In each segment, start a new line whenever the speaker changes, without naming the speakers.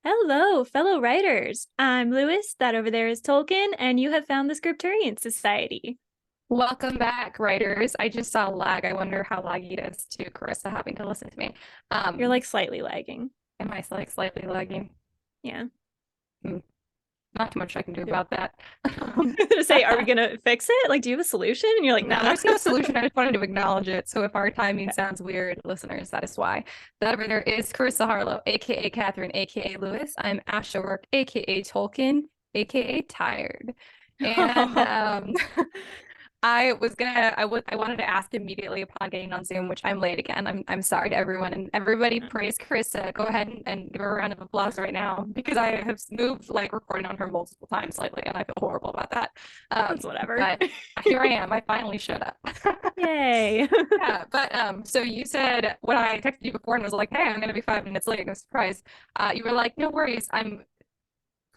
Hello, fellow writers. I'm Lewis. That over there is Tolkien, and you have found the Scripturient Society.
Welcome back, writers. I just saw lag. I wonder how laggy it is to Carissa having to listen to me.
You're
Um,
like slightly lagging.
am I like slightly lagging?
Yeah.
Hmm, Not too much I can do
Yep.
about that.
To say, are we gonna fix it? Like, do you have a solution? And you're like,
No,
nah.
there's no solution. I just wanted to acknowledge it. So if our timing sounds weird, listeners, that is why. That over there is Carissa Harlow, aka Catherine, aka Lewis. I'm Asha Rourke, aka Tolkien, aka Tired. And I wanted to ask immediately upon getting on Zoom, which I'm late again. I'm sorry to everyone, and everybody praise Carissa. Go ahead and give her a round of applause right now because I have moved like recording on her multiple times lately, and I feel horrible about that.
That's whatever.
But here I am. I finally showed up.
Yay.
Yeah, but so you said when I texted you before and was like, "Hey, I'm gonna be 5 minutes late," no surprise. You were like, "No worries, I'm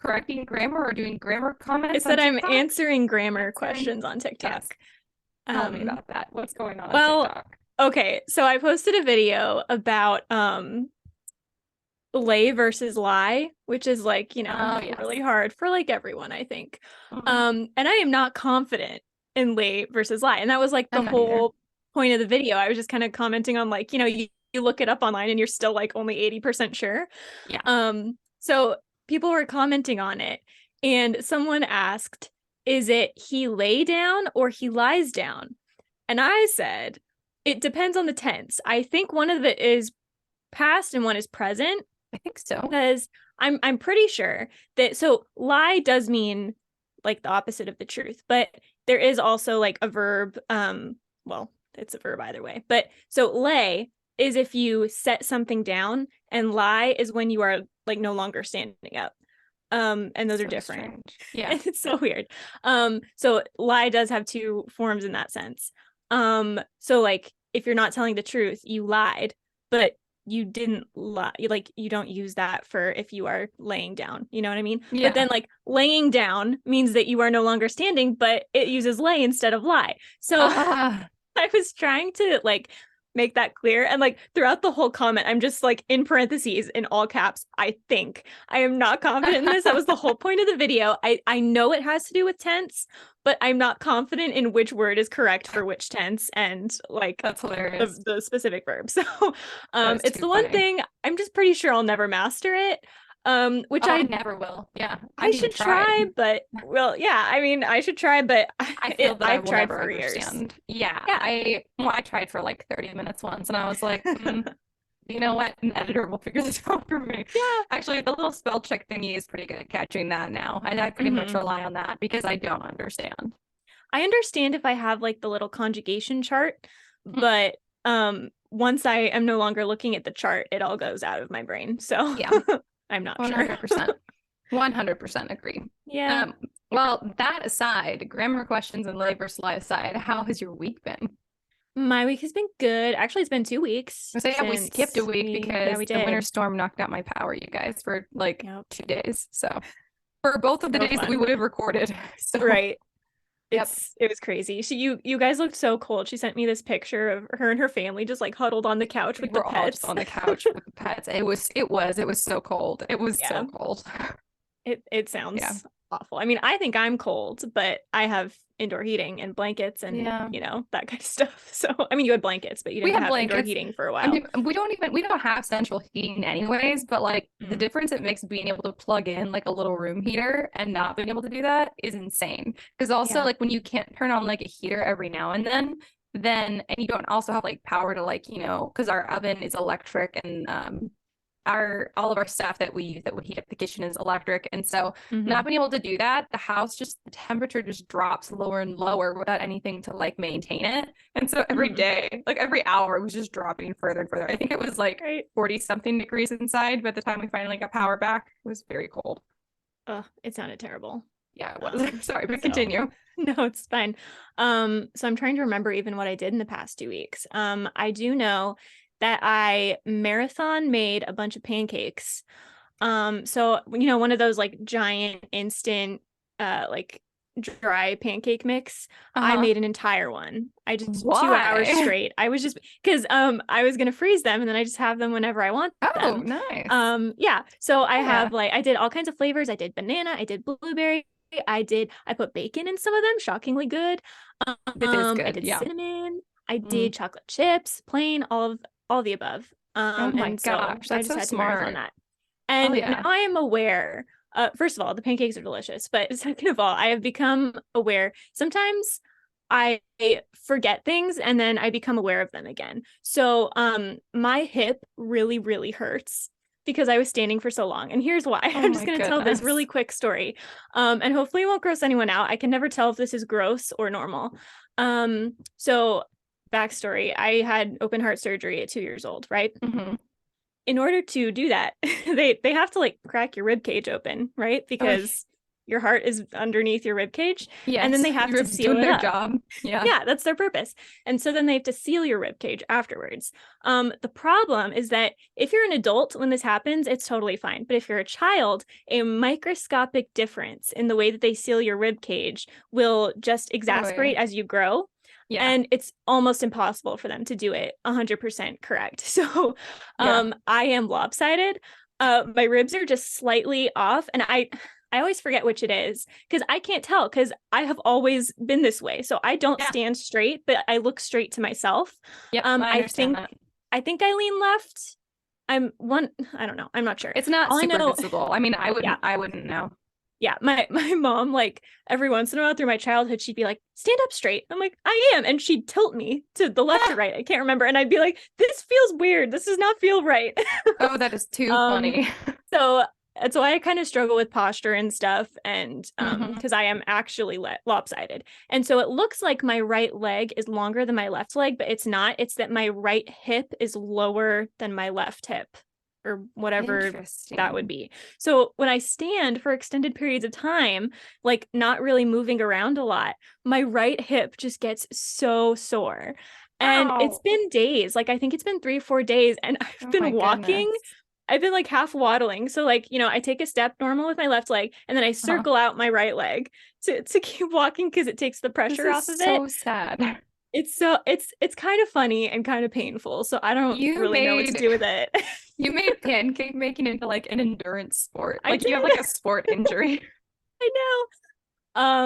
correcting grammar or doing grammar
It
comments on
said I'm
TikTok."
answering grammar
Answering,
questions on TikTok.
yes. Tell me about that. What's going on
Well,
TikTok?
okay, so I posted a video about lay versus lie, which is like,
Oh, yes.
really hard for like everyone, I think.
Mhm.
And I am not confident in lay versus lie. And that was like the
I'm not either.
whole point of the video. I was just kind of commenting on like, you look it up online and you're still like only 80% sure.
Yeah.
So people were commenting on it, and someone asked, is it he lay down or he lies down? And I said, it depends on the tense. I think one of it is past and one is present,
I think so.
because I'm pretty sure that, so lie does mean like the opposite of the truth, but there is also like a verb, well, it's a verb either way. But so lay is if you set something down, and lie is when you are like no longer standing up. And those are
So
different.
strange. Yeah.
It's so weird. So lie does have two forms in that sense. So like if you're not telling the truth, you lied, but you didn't lie. Like you don't use that for if you are laying down, you know what I mean? But
Yeah.
then like laying down means that you are no longer standing, but it uses lay instead of lie. So
Ah,
I was trying to like make that clear, and like throughout the whole comment I'm just like in parentheses in all caps, I think. I am not confident in this. That was the whole point of the video. I know it has to do with tense, but I'm not confident in which word is correct for which tense and like
that's
the,
hilarious.
the specific verb. So
That is
it's
too
the one
funny.
thing I'm just pretty sure I'll never master it. Which
Oh, I
I
never will. Yeah.
I
I've even
should
tried.
try, but well, yeah, I mean, I should try, but
I feel that I
I've
will
tried
never
for years.
understand. Yeah.
Yeah.
I tried for like 30 minutes once and I was like, you know what? An editor will figure this out for me.
Yeah.
Actually, the little spell check thingy is pretty good at catching that now. And I pretty much
Mm-hmm.
rely on that because I don't understand.
I understand if I have like the little conjugation chart,
Hmm.
but once I am no longer looking at the chart, it all goes out of my brain. So
Yeah,
I'm not sure.
100%. 100% agree.
Yeah.
Um, well, that aside, grammar questions and lay versus lie aside, how has your week been?
My week has been good. Actually, it's been 2 weeks
I say, yeah, we skipped a
since
week because
we
the winter
did.
storm knocked out my power, you guys, for like
Yep.
2 days. So for both of the
No
days that we
fun.
would have recorded. So
Right.
yep,
It was crazy. You guys looked so cold. She sent me this picture of her and her family just like huddled on the couch
we
with the
were all just
pets.
on the couch with the pets. It was so cold. It was so
Yeah.
cold.
It
Yeah.
sounds awful. I mean, I think I'm cold, but I have indoor heating and blankets and,
Yeah.
that kind of stuff. So, I mean, you had blankets, but you
We
didn't
have
have indoor
blankets.
heating for a
I
while.
mean, we don't have central heating anyways, but like the
Mm.
difference it makes being able to plug in like a little room heater and not being able to do that is insane. Because also
Yeah.
like when you can't turn on like a heater every now and then and you don't also have like power to like, because our oven is electric and our all of our stuff that we use that would heat up the kitchen is electric. And so
Hmm.
not being able to do that, the temperature just drops lower and lower without anything to like maintain it. And so every
Hmm.
day, like every hour, it was just dropping further and further. I think it was like
Right.
40 something degrees inside by the time we finally got power back. It was very cold.
Oh, it sounded terrible.
Yeah, it was.
Um,
Sorry, but
so
continue.
no, it's fine. So I'm trying to remember even what I did in the past 2 weeks. I do know that I marathon made a bunch of pancakes. So one of those like giant instant like dry pancake mix. I
Uh-huh.
made an entire one. I just 2 hours
Why?
straight. I was just because I was gonna freeze them and then I just have them whenever I want
Oh,
them.
nice.
Yeah. So I
Yeah.
have like I did all kinds of flavors. I ddid banana, I did blueberry, I put bacon in some of them, shockingly good.
It is
I
good.
did
Yeah.
cinnamon, I
Mm.
did chocolate chips, plain, all of the above.
Oh my
And so
gosh,
I
that's
just
so
had to marathon
smart.
that.
Hell
And now
yeah.
I am aware, first of all, the pancakes are delicious, but second of all, I have become aware. Sometimes I forget things and then I become aware of them again. So my hip really, really hurts because I was standing for so long. And here's why.
Oh
I'm just
my
going to tell this really
goodness.
quick story. And hopefully it won't gross anyone out. I can never tell if this is gross or normal. So backstory, I had open heart surgery at 2 years old, right?
Hmm.
In order to do that, they have to like crack your rib cage open, right?
Oh,
Because your heart is underneath your rib cage, and then
yes,
they have
your
to
ribs
seal
doing
it
their
up.
job. Yeah.
Yeah, that's their purpose. And so then they have to seal your rib cage afterwards. The problem is that if you're an adult when this happens, it's totally fine. But if you're a child, a microscopic difference in the way that they seal your rib cage will just
Oh, yeah.
exasperate as you grow.
Yeah.
And it's almost impossible for them to do it 100% correct. So
Yeah.
I am lopsided. My ribs are just slightly off, and I always forget which it is because I can't tell because I have always been this way. So I don't
Yeah.
stand straight, but I look straight to myself.
Yep. I
I
understand
think
that.
I lean left. I don't know. I'm not sure.
It's not
All I
super
know,
visible. I mean,
yeah,
I wouldn't know.
yeah, my mom, like every once in a while through my childhood, she'd be like, stand up straight. I'm like, I am. And she'd tilt me to the left or right. I can't remember. And I'd be like, this feels weird. This does not feel right.
Oh, that is too
um
funny.
so that's why I kind of struggle with posture and stuff, and
Hmm.
because I am actually lopsided. And so it looks like my right leg is longer than my left leg, but it's not. It's that my right hip is lower than my left hip, or whatever that would
Interesting.
be. So when I stand for extended periods of time, like not really moving around a lot, my right hip just gets so sore. And it's
Ow.
been days, like I think it's been 3 or 4 days, and I've
Oh
been
my
walking.
goodness.
I've been like half waddling. So like, I take a step normal with my left leg and then I
Uh-huh.
circle out my right leg to keep walking because it takes the
This
pressure
is
off of it.
so sad.
It's kind of funny and kind of painful. So I don't
You
really know what to
made
do with it.
you made pancake making into like an endurance sport.
I
Like you have
did.
like a sport injury.
I know.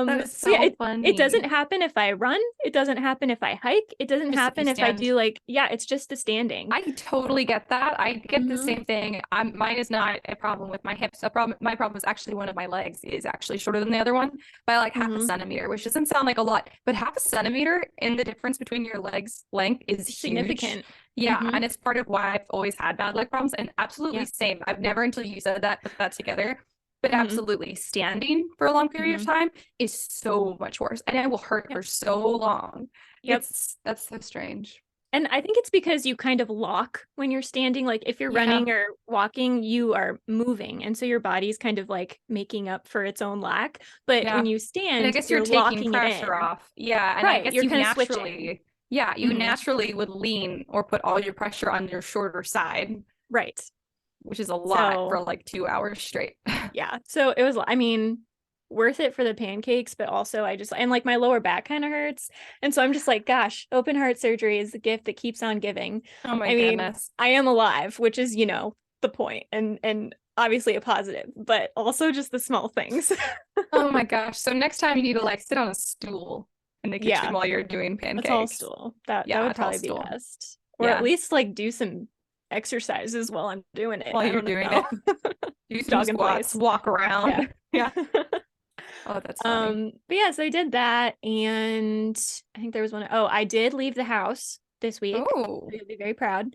That is
So yeah,
so
it doesn't
funny.
happen if I run, it doesn't happen if I hike, it doesn't
Just if you
happen if I
stand.
do like, yeah, it's just the standing.
I totally get that. I get the
Hmm.
same thing. Mine is not a problem with my hips. A problem. My problem is actually one of my legs is actually shorter than the other one by like half a
Hmm.
centimeter, which doesn't sound like a lot, but half a centimeter in the difference between your legs' length is huge.
Significant.
Yeah,
Hmm.
and it's part of why I've always had bad leg problems. And absolutely
Yeah.
same. I've never until you said that put that together. But
Hmm.
absolutely, standing for a long period of
Hmm.
time is so much worse, and it will hurt
Yep.
for so long.
Yep.
That's so strange.
And I think it's because you kind of lock when you're standing. Like if you're
Yeah.
running or walking, you are moving. And so your body's kind of like making up for its own lack. But
Yeah.
when you
And I
stand,
guess you're
you're
taking
locking it
pressure
in.
off. Yeah. And I
Right.
guess
You're
you
kind of switching.
naturally, yeah, you
Hmm.
naturally would lean or put all your pressure on your shorter side,
Right.
which is a lot for
So
like 2 hours straight.
yeah. So it was, I mean, worth it for the pancakes, but also and like my lower back kind of hurts. And so I'm just like, gosh, open heart surgery is the gift that keeps on giving.
Oh my
I mean,
goodness.
I am alive, which is, the point, and obviously a positive, but also just the small things.
Oh my gosh. So next time you need to like sit on a stool in the kitchen
Yeah,
while you're doing
a tall
pancakes.
stool. That
Yeah, a
would
tall
probably be
stool.
best. Or at
Yeah.
least like do some exercises while I'm doing it.
While
I
you're
don't
doing
know.
it, do some
Jog in
squats,
place.
walk
Yeah.
around. Yeah. Oh, that's funny.
But yeah, so I did that, and I think there was one. Oh, I did leave the house this week.
Oh,
You'll be very proud.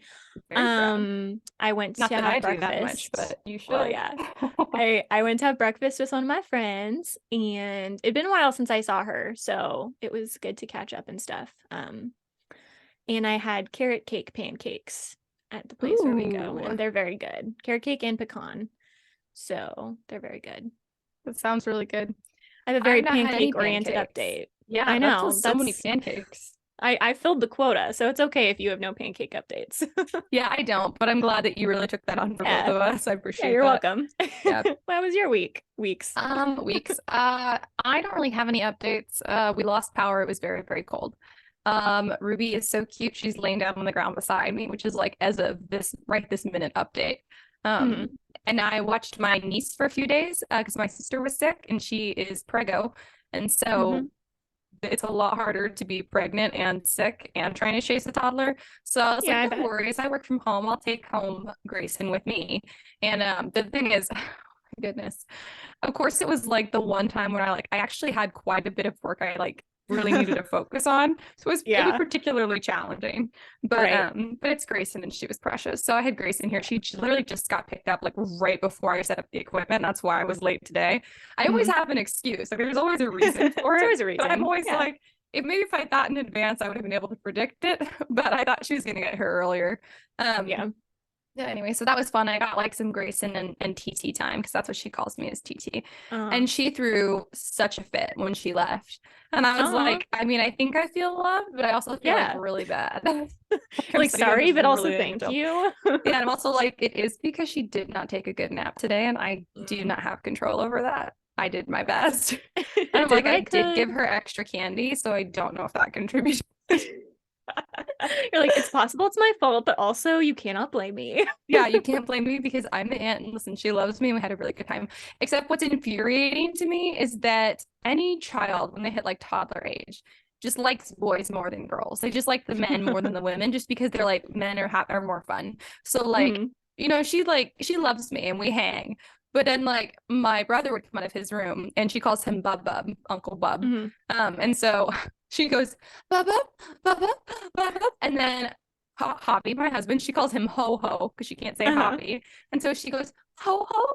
very proud.
I went
Not
to
that I
have
do that much,
breakfast.
but you
Well,
should.
yeah. I went to have breakfast with one of my friends, and it'd been a while since I saw her, so it was good to catch up and stuff. And I had carrot cake pancakes at the place where we go,
Ooh,
and they're very good. Carrot cake and pecan. So they're very good.
that sounds really good.
I have a very
I've not had any
pancake oriented
pancakes.
update.
Yeah,
I
that's
know.
just so many
That's
pancakes.
I filled the quota, so it's okay if you have no pancake updates.
Yeah, I don't, but I'm glad that you really took that on for both
Yeah.
of us. I
Yeah,
appreciate
you're
that.
welcome.
Yeah.
How was your weeks?
Weeks. I don't really have any updates. We lost power. It was very, very cold. Ruby is so cute. She's laying down on the ground beside me, which is like as of this minute update.
Mhm.
And I watched my niece for a few days because my sister was sick and she is preggo. And so
Mhm.
it's a lot harder to be pregnant and sick and trying to chase a toddler. So I was
Yeah,
like,
I
no
bet.
worries. I work from home. I'll take home Grayson with me. And the thing is, goodness, of course, it was like the one time when I actually had quite a bit of work I like really needed to focus on. So it was
Yeah,
particularly challenging.
right.
But it's Grayson and she was precious. So I had Grayson here. She literally just got picked up like right before I set up the equipment. That's why I was late today. I always
Mhm.
have an excuse. Like there's always a reason for
It's
it.
always a
But I'm
reason.
always
Yeah.
like, maybe if I thought in advance, I would have been able to predict it. But I thought she was gonna get her earlier.
Yeah.
Yeah, anyway, so that was fun. I got like some Grayson and TT time because that's what she calls me, is TT.
Uh,
And she threw such a fit when she left. And I was
uh,
like, I mean, I think I feel loved, but I also feel like
yeah.
really bad. Like I'm
Like,
sitting here
sorry,
just
but also
really
thank
angel.
you.
Yeah, and I'm also like, it is because she did not take a good nap today, and I do
Mm.
not have control over that. I did my best. And I'm
Did
like,
what
I
I
did
could.
give her extra candy, so I don't know if that contributes.
You're like, it's possible it's my fault, but also you cannot blame me.
Yeah, you can't blame me because I'm the aunt and listen, she loves me and we had a really good time. Except what's infuriating to me is that any child, when they hit like toddler age, just likes boys more than girls. They just like the men more than the women just because they're like men are more fun. So like,
Mhm.
she loves me and we hang. But then like my brother would come out of his room and she calls him Bub Bub, Uncle Bub.
Mhm.
And so she goes, Bub Bub, Bub Bub, Bub Bub. And then Hobby, my husband, she calls him Ho Ho because she can't say
Uh-huh.
Hobby. And so she goes, Ho Ho,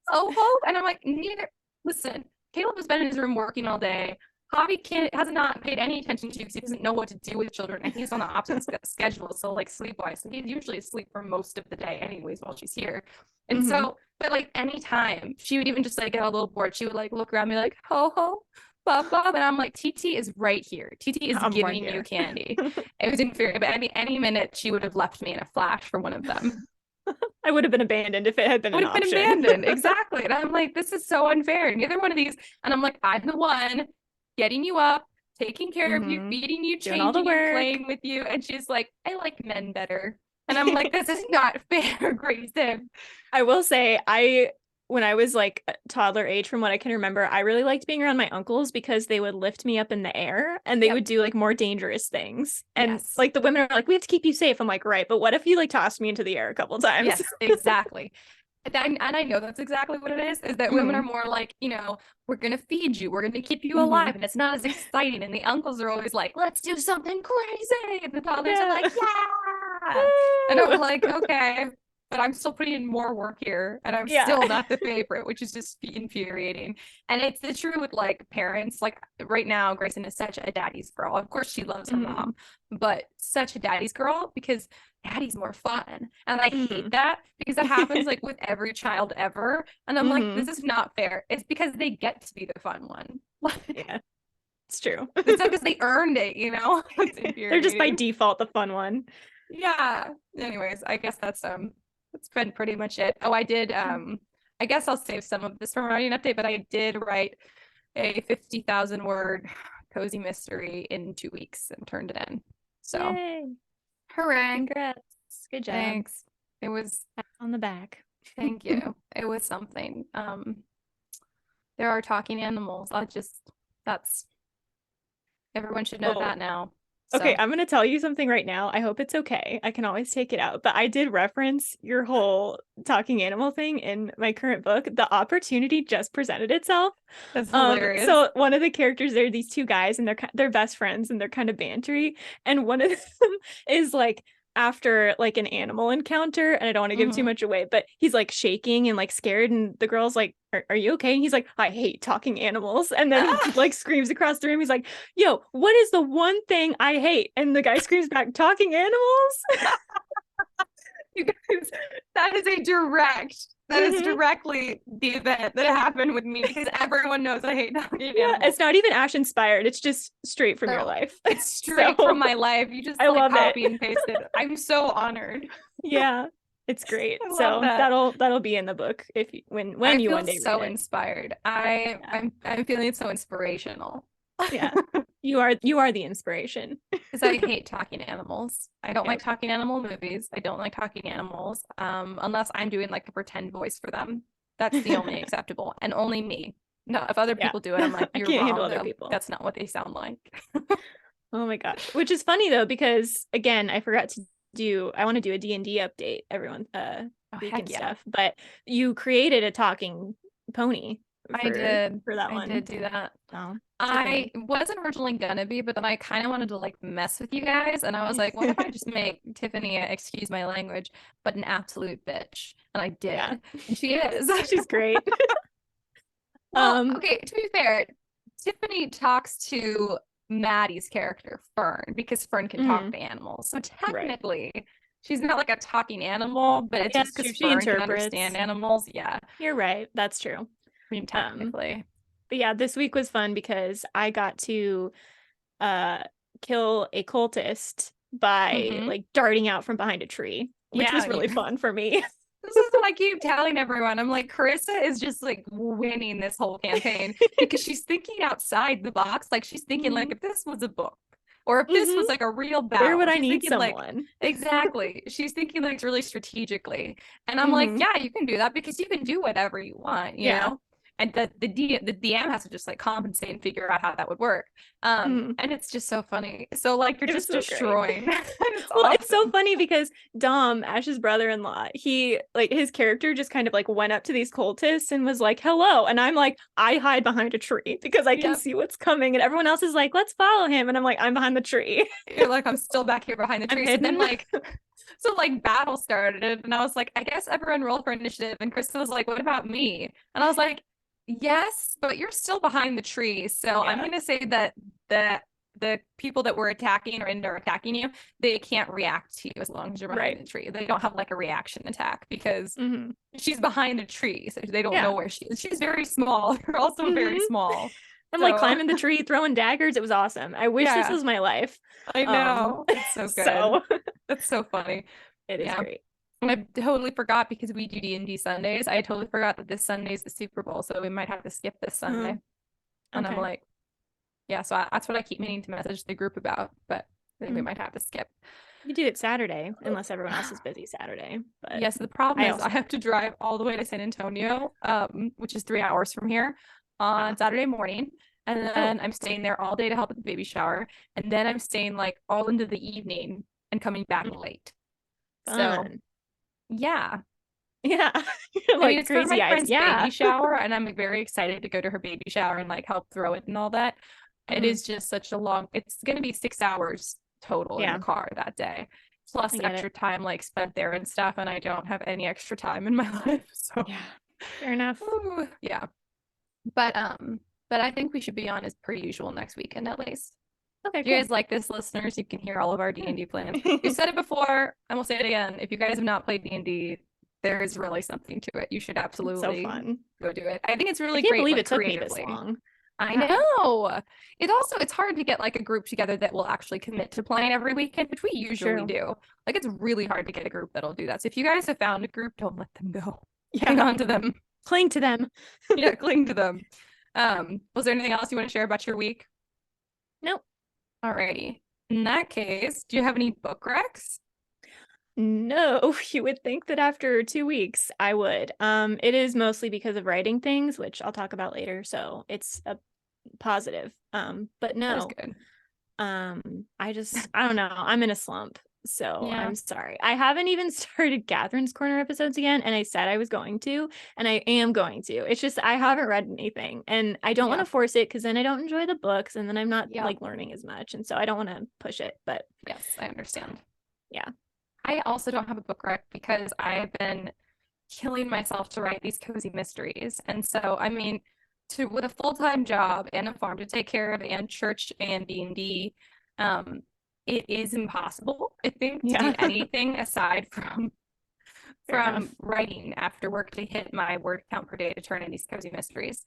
Ho Ho. And I'm like, neither. Listen, Caleb has been in his room working all day. Hobby has not paid any attention to because he doesn't know what to do with children and he's on the opposite schedule. So, like, sleep wise, so he's usually asleep for most of the day, anyways, while she's here. And
Mhm.
so, but like, anytime she would even just like get a little bored, she would like look around me like, Ho Ho, Bob Bob. And I'm like, TT is right here. TT is
I'm right
giving you
here.
candy. It was infuriating, but any minute she would have left me in a flash for one of them.
I would have been abandoned if it had been
I would
an
have been
option.
abandoned. Exactly. And I'm like, this is so unfair. Neither one of these. And I'm like, I'm the one getting you up, taking care of you,
Mhm.
feeding you,
Doing all the
changing you,
work.
playing with you. And she's like, I like men better. And I'm like, this is not fair, Grayson.
I will say, when I was like toddler age, from what I can remember, I really liked being around my uncles because they would lift me up in the air and they
Yep.
would do like more dangerous things. And
Yes.
like the women are like, we have to keep you safe. I'm like, right, but what if you like tossed me into the air a couple times?
Yes, exactly. And I know that's exactly what it is that women are
Mhm.
more like, we're going to feed you, we're going to keep you
Mhm.
alive. And it's not as exciting. And the uncles are always like, let's do something crazy. And the toddlers are
Yeah.
like, yeah. And I'm like, okay, but I'm still putting in more work here. And I'm
Yeah.
still not the favorite, which is just infuriating. And it's the true with like parents. Like right now, Grayson is such a daddy's girl. Of course, she loves her
Mhm.
mom, but such a daddy's girl because daddy's more fun. And I hate
Mhm.
that because that happens like with every child ever. And I'm like, this
Mhm.
is not fair. It's because they get to be the fun one. Like,
Yeah, it's true.
it's not because they earned it, you know? It's
They're just by
infuriating.
default the fun one.
Yeah. Anyways, I guess that's been pretty much it. Oh, I did I guess I'll save some of this for writing an update, but I did write a 50,000 word cozy mystery in 2 weeks and turned it in. So
Yay.
hooray.
Congrats. Good job.
Thanks. It was
Pat on the back.
Thank you. It was something. There are talking animals. That's everyone should know
Oh,
that now.
okay.
So
I'm going to tell you something right now. I hope it's okay. I can always take it out. But I did reference your whole talking animal thing in my current book. The opportunity just presented itself.
that's hilarious.
So one of the characters there are these two guys, and they're best friends, and they're kind of bantery. And one of them is like after like an animal encounter, and I don't want to give too
Mhm.
much away, but he's like shaking and like scared, and the girl's like, are you okay? And he's like, I hate talking animals. And then he
Ah!
like screams across the room. He's like, yo, what is the one thing I hate? And the guy screams back, talking animals.
You guys, that is directly the event that happened with me, because everyone knows I hate talking animals.
It's not even Ash inspired. It's just straight from your life.
It's straight from my life. You just
I love
copy
it.
and pasted it. I'm so honored.
Yeah, it's great.
I love
So
that.
that'll be in the book if you, when
I
you
feel
one day
so
read it.
inspired. I'm feeling so inspirational.
Yeah, you are the inspiration.
Because I hate talking animals. I don't like talking animal movies. I don't like talking animals. Unless I'm doing like a pretend voice for them. That's the only acceptable, and only me. No, if other people do it, I'm like,
I
you're
can't
wrong.
handle other
Though.
people.
That's not what they sound like.
Oh my gosh, which is funny though, because again, I forgot to do. I want to do a D&D update, everyone, week and stuff. But you created a talking pony.
I did
for that one.
I did do that.
Oh,
I wasn't originally gonna be, but then I kind of wanted to like mess with you guys, and I was like, what if I just make Tiffany, excuse my language, but an absolute bitch? And I did.
Yeah.
And she is.
She's great.
Well, okay, to be fair, Tiffany talks to Maddie's character, Fern, because Fern can talk to animals. So technically, she's not like a talking animal, but it's just because Fern can understand animals. Yeah.
You're right. That's true.
I mean, technically.
But yeah, this week was fun because I got to kill a cultist by like darting out from behind a tree, which was really fun for me.
This is what I keep telling everyone. I'm like, Carissa is just like winning this whole campaign because she's thinking outside the box. Like she's thinking like, if this was a book, or if this was like a real battle,
where would I
she's
need
thinking,
someone?
Like, exactly. She's thinking like really strategically. And I'm like, yeah, you can do that because you can do whatever you want, you know? And the DM has to just like compensate and figure out how that would work. And it's just so funny. So like you're just destroying.
It's so funny because Dom, Ash's brother-in-law, he like his character just kind of like went up to these cultists and was like, hello. And I'm like, I hide behind a tree because I can see what's coming. And everyone else is like, let's follow him. And I'm like, I'm behind the tree.
You're like, I'm still back here behind the tree. And then like so like battle started, and I was like, I guess everyone roll for initiative. And Krista was like, what about me? And I was like, yes, but you're still behind the tree. So I'm going to say that the people that were attacking or are attacking you, they can't react to you as long as you're behind the tree. They don't have like a reaction attack because she's behind the tree. So they don't know where she is. She's very small. You're also very small.
I'm like climbing the tree, throwing daggers. It was awesome. I wish this was my life.
I know. It's so good. That's so funny.
It is great.
And I totally forgot because we do D&D Sundays. I totally forgot that this Sunday is the Super Bowl, so we might have to skip this Sunday. And I'm like, so that's what I keep meaning to message the group about, but I think we might have to skip.
You do it Saturday, unless everyone else is busy Saturday. But
yes, the problem is I have to drive all the way to San Antonio, which is 3 hours from here, on Saturday morning. And then I'm staying there all day to help with the baby shower. And then I'm staying like all into the evening and coming back late. So yeah.
Like
I mean, it's crazy for my friend's baby shower, and I'm very excited to go to her baby shower and like help throw it and all that. It is just such a long, it's going to be 6 hours total in the car that day, plus extra time like spent there and stuff, and I don't have any extra time in my life. So
fair enough.
But I think we should be on as per usual next weekend at least.
Okay,
if you guys like this, listeners, you can hear all of our D&D plans. You said it before, and we'll say it again. If you guys have not played D&D, there is really something to it. You should absolutely go do it. I think it's really great. I can't believe it took me this long. I know. It's hard to get like a group together that will actually commit to playing every weekend, which we usually do. Like it's really hard to get a group that'll do that. So if you guys have found a group, don't let them go. Hang on to them.
Cling to them.
Cling to them. Was there anything else you want to share about your week?
Nope.
Alrighty. In that case, do you have any book recs?
No, you would think that after 2 weeks I would. It is mostly because of writing things, which I'll talk about later. So it's a positive. But no.
That is good.
I don't know. I'm in a slump. So I'm sorry. I haven't even started Catherine's Corner episodes again, and I said I was going to, and I am going to. It's just I haven't read anything, and I don't want to force it because then I don't enjoy the books, and then I'm not like learning as much, and so I don't want to push it. But
yes, I understand.
Yeah,
I also don't have a book rec because I've been killing myself to write these cozy mysteries, and so I mean, with a full-time job and a farm to take care of, and church and D&D, it is impossible, I think, to do anything aside from from writing after work to hit my word count per day to turn in these cozy mysteries.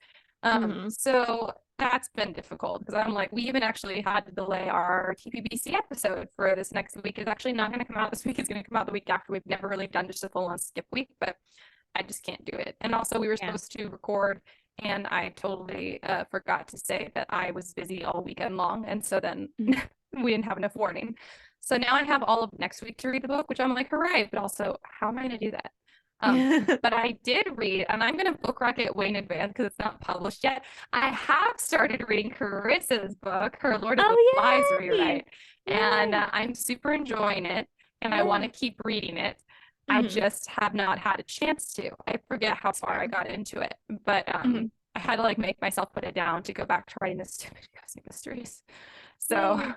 So that's been difficult because I'm like, we even actually had to delay our TPBC episode for this next week. It's actually not going to come out this week. It's going to come out the week after. We've never really done just a full on skip week, but I just can't do it. And also, we were supposed to record, and I totally forgot to say that I was busy all weekend long. And so then we didn't have enough warning. So now I have all of next week to read the book, which I'm like, hooray. But also, how am I going to do that? But I did read, and I'm going to book rock it way in advance because it's not published yet. I have started reading Carissa's book, her Lord of the Flies rewrite. And I'm super enjoying it, and I want to keep reading it. I just have not had a chance to. I forget how far I got into it, but I had to like make myself put it down to go back to writing the stupid cozy mysteries. So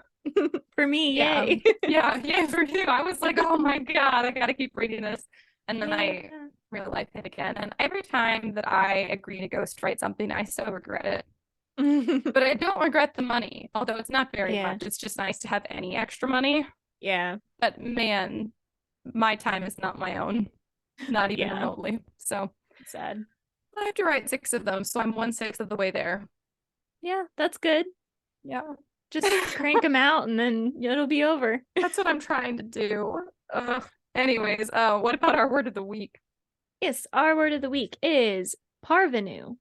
for me, yay.
Yeah, for you. I was like, oh my God, I gotta keep reading this. And then I realized it again. And every time that I agree to ghostwrite something, I so regret it. But I don't regret the money, although it's not very much. It's just nice to have any extra money.
Yeah.
But man, my time is not my own, not even remotely. So
sad.
I have to write 6 of them, so I'm 1/6 of the way there.
Yeah, that's good.
Yeah,
just crank them out and then it'll be over.
That's what I'm trying to do. Anyways, what about our word of the week?
Yes, our word of the week is Parvenu.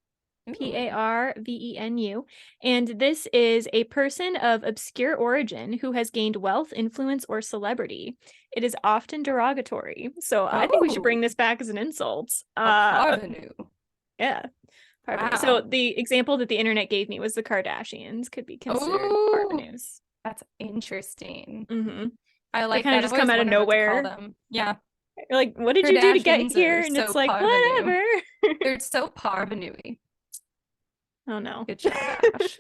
Parvenu, and this is a person of obscure origin who has gained wealth, influence, or celebrity. It is often derogatory, so I think we should bring this back as an insult.
Parvenu.
Yeah. Parvenu. Wow. So the example that the internet gave me was the Kardashians could be considered parvenus.
That's interesting.
I like kind of just come out of nowhere.
Yeah.
You're like, what did you do to get here? And it's like, whatever.
They're so parvenu-y.
Oh no.
Good job, Ash.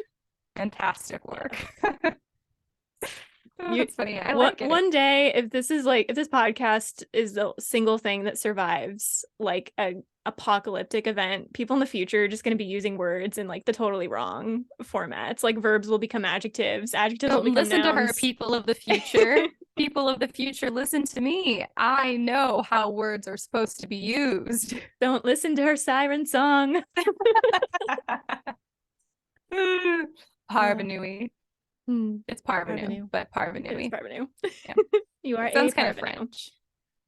Fantastic work. It's funny. I like it.
One day, if this podcast is the single thing that survives like a apocalyptic event, people in the future are just going to be using words in like the totally wrong formats. Like verbs will become adjectives. Adjectives will become nouns.
Listen to her, people of the future. People of the future, listen to me. I know how words are supposed to be used.
Don't listen to her siren song.
Parvenu-y. It's Parvenu, but Parvenu-y.
It's Parvenu.
Yeah.
You are.
It sounds kind of French.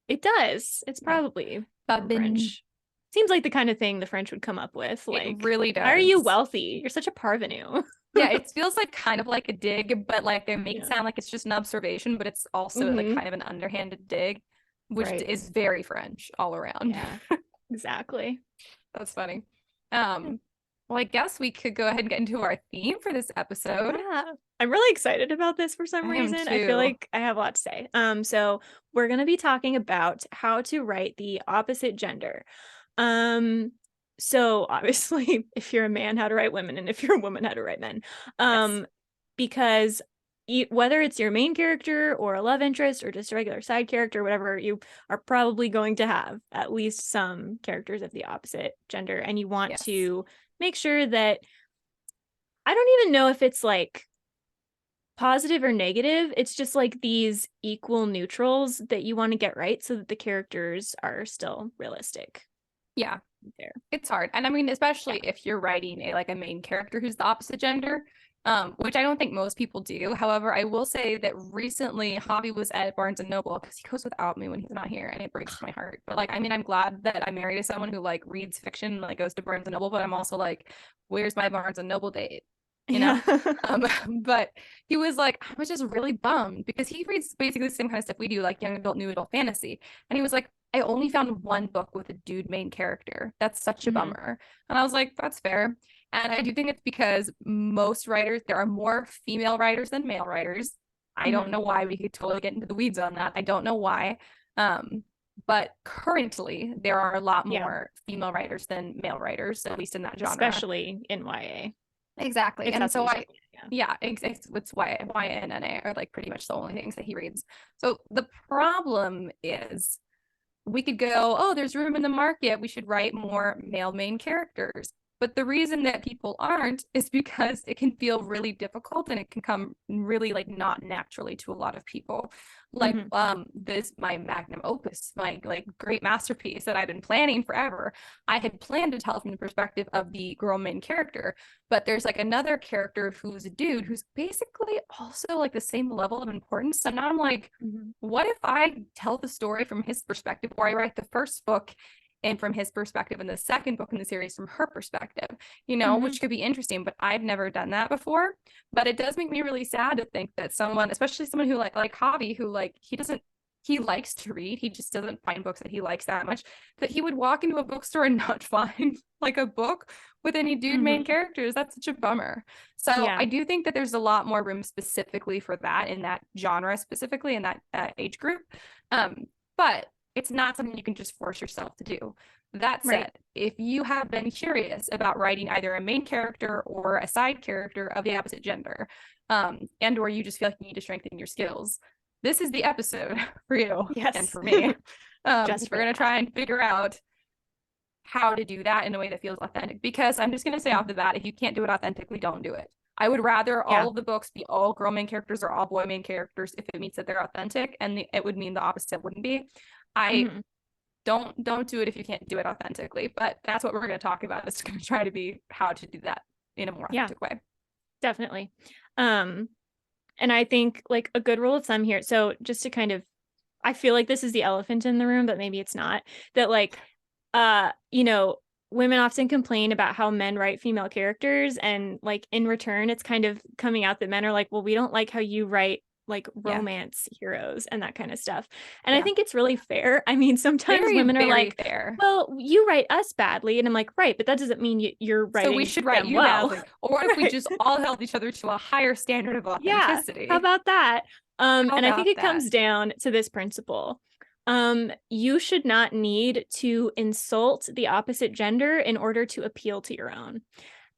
It does. It's probably French. Seems like the kind of thing the French would come up with. Like,
it really does.
Why are you wealthy? You're such a parvenu.
Yeah, it feels like kind of like a dig, but like they make it sound like it's just an observation, but it's also like kind of an underhanded dig, which is very French all around.
Yeah, exactly.
That's funny. Well, I guess we could go ahead and get into our theme for this episode.
Yeah, I'm really excited about this for some reason. I feel like I have a lot to say. So we're going to be talking about how to write the opposite gender. So obviously, if you're a man, how to write women, and if you're a woman, how to write men. Because whether it's your main character or a love interest or just a regular side character, whatever, you are probably going to have at least some characters of the opposite gender, and you want to make sure that, I don't even know if it's like positive or negative. It's just like these equal neutrals that you want to get right so that the characters are still realistic.
Yeah, there. It's hard. And I mean, especially if you're writing a main character who's the opposite gender, which I don't think most people do. However, I will say that recently Javi was at Barnes and Noble because he goes without me when he's not here, and it breaks my heart. But like, I mean, I'm glad that I'm married to someone who like reads fiction and like goes to Barnes and Noble, but I'm also like, where's my Barnes and Noble date? You know? But he was like, I was just really bummed because he reads basically the same kind of stuff we do, like young adult, new adult fantasy. And he was like, I only found one book with a dude main character. That's such a bummer. And I was like, that's fair. And I do think it's because most writers, there are more female writers than male writers. I don't know why. We could totally get into the weeds on that. I don't know why. But currently there are a lot more female writers than male writers, at least in that genre.
Especially in YA.
Exactly. And so it's YA and NA are like pretty much the only things that he reads. So the problem is, we could go, oh, there's room in the market, we should write more male main characters. But the reason that people aren't is because it can feel really difficult and it can come really like not naturally to a lot of people. Like this my magnum opus, my like great masterpiece that I've been planning forever. I had planned to tell from the perspective of the girl main character, but there's like another character who's a dude who's basically also like the same level of importance. So now I'm like, what if I tell the story from his perspective, or I write the first book and from his perspective, and the second book in the series from her perspective, you know, which could be interesting, but I've never done that before. But it does make me really sad to think that someone, especially someone who like Javi, who like he likes to read, he just doesn't find books that he likes that much, that he would walk into a bookstore and not find like a book with any dude main characters. That's such a bummer. So I do think that there's a lot more room specifically for that in that genre, specifically in that age group. But it's not something you can just force yourself to do. That said, if you have been curious about writing either a main character or a side character of the opposite gender, and or you just feel like you need to strengthen your skills, this is the episode for you and for me. We're going to try and figure out how to do that in a way that feels authentic. Because I'm just going to say off the bat, if you can't do it authentically, don't do it. I would rather all of the books be all girl main characters or all boy main characters if it means that they're authentic, and it would mean the opposite wouldn't be. I don't do it if you can't do it authentically, but that's what we're going to talk about. It's going to try to be how to do that in a more authentic way.
Definitely. And I think like a good rule of thumb here. So just to kind of, I feel like this is the elephant in the room, but maybe it's not, that like, you know, women often complain about how men write female characters, and like in return, it's kind of coming out that men are like, well, we don't like how you write like romance heroes and that kind of stuff. And I think it's really fair. I mean, sometimes women are like, well, you write us badly. And I'm like, right, but that doesn't mean you're writing.
So we should write you badly. Or if we just all held each other to a higher standard of authenticity.
How about that? And I think it comes down to this principle. You should not need to insult the opposite gender in order to appeal to your own.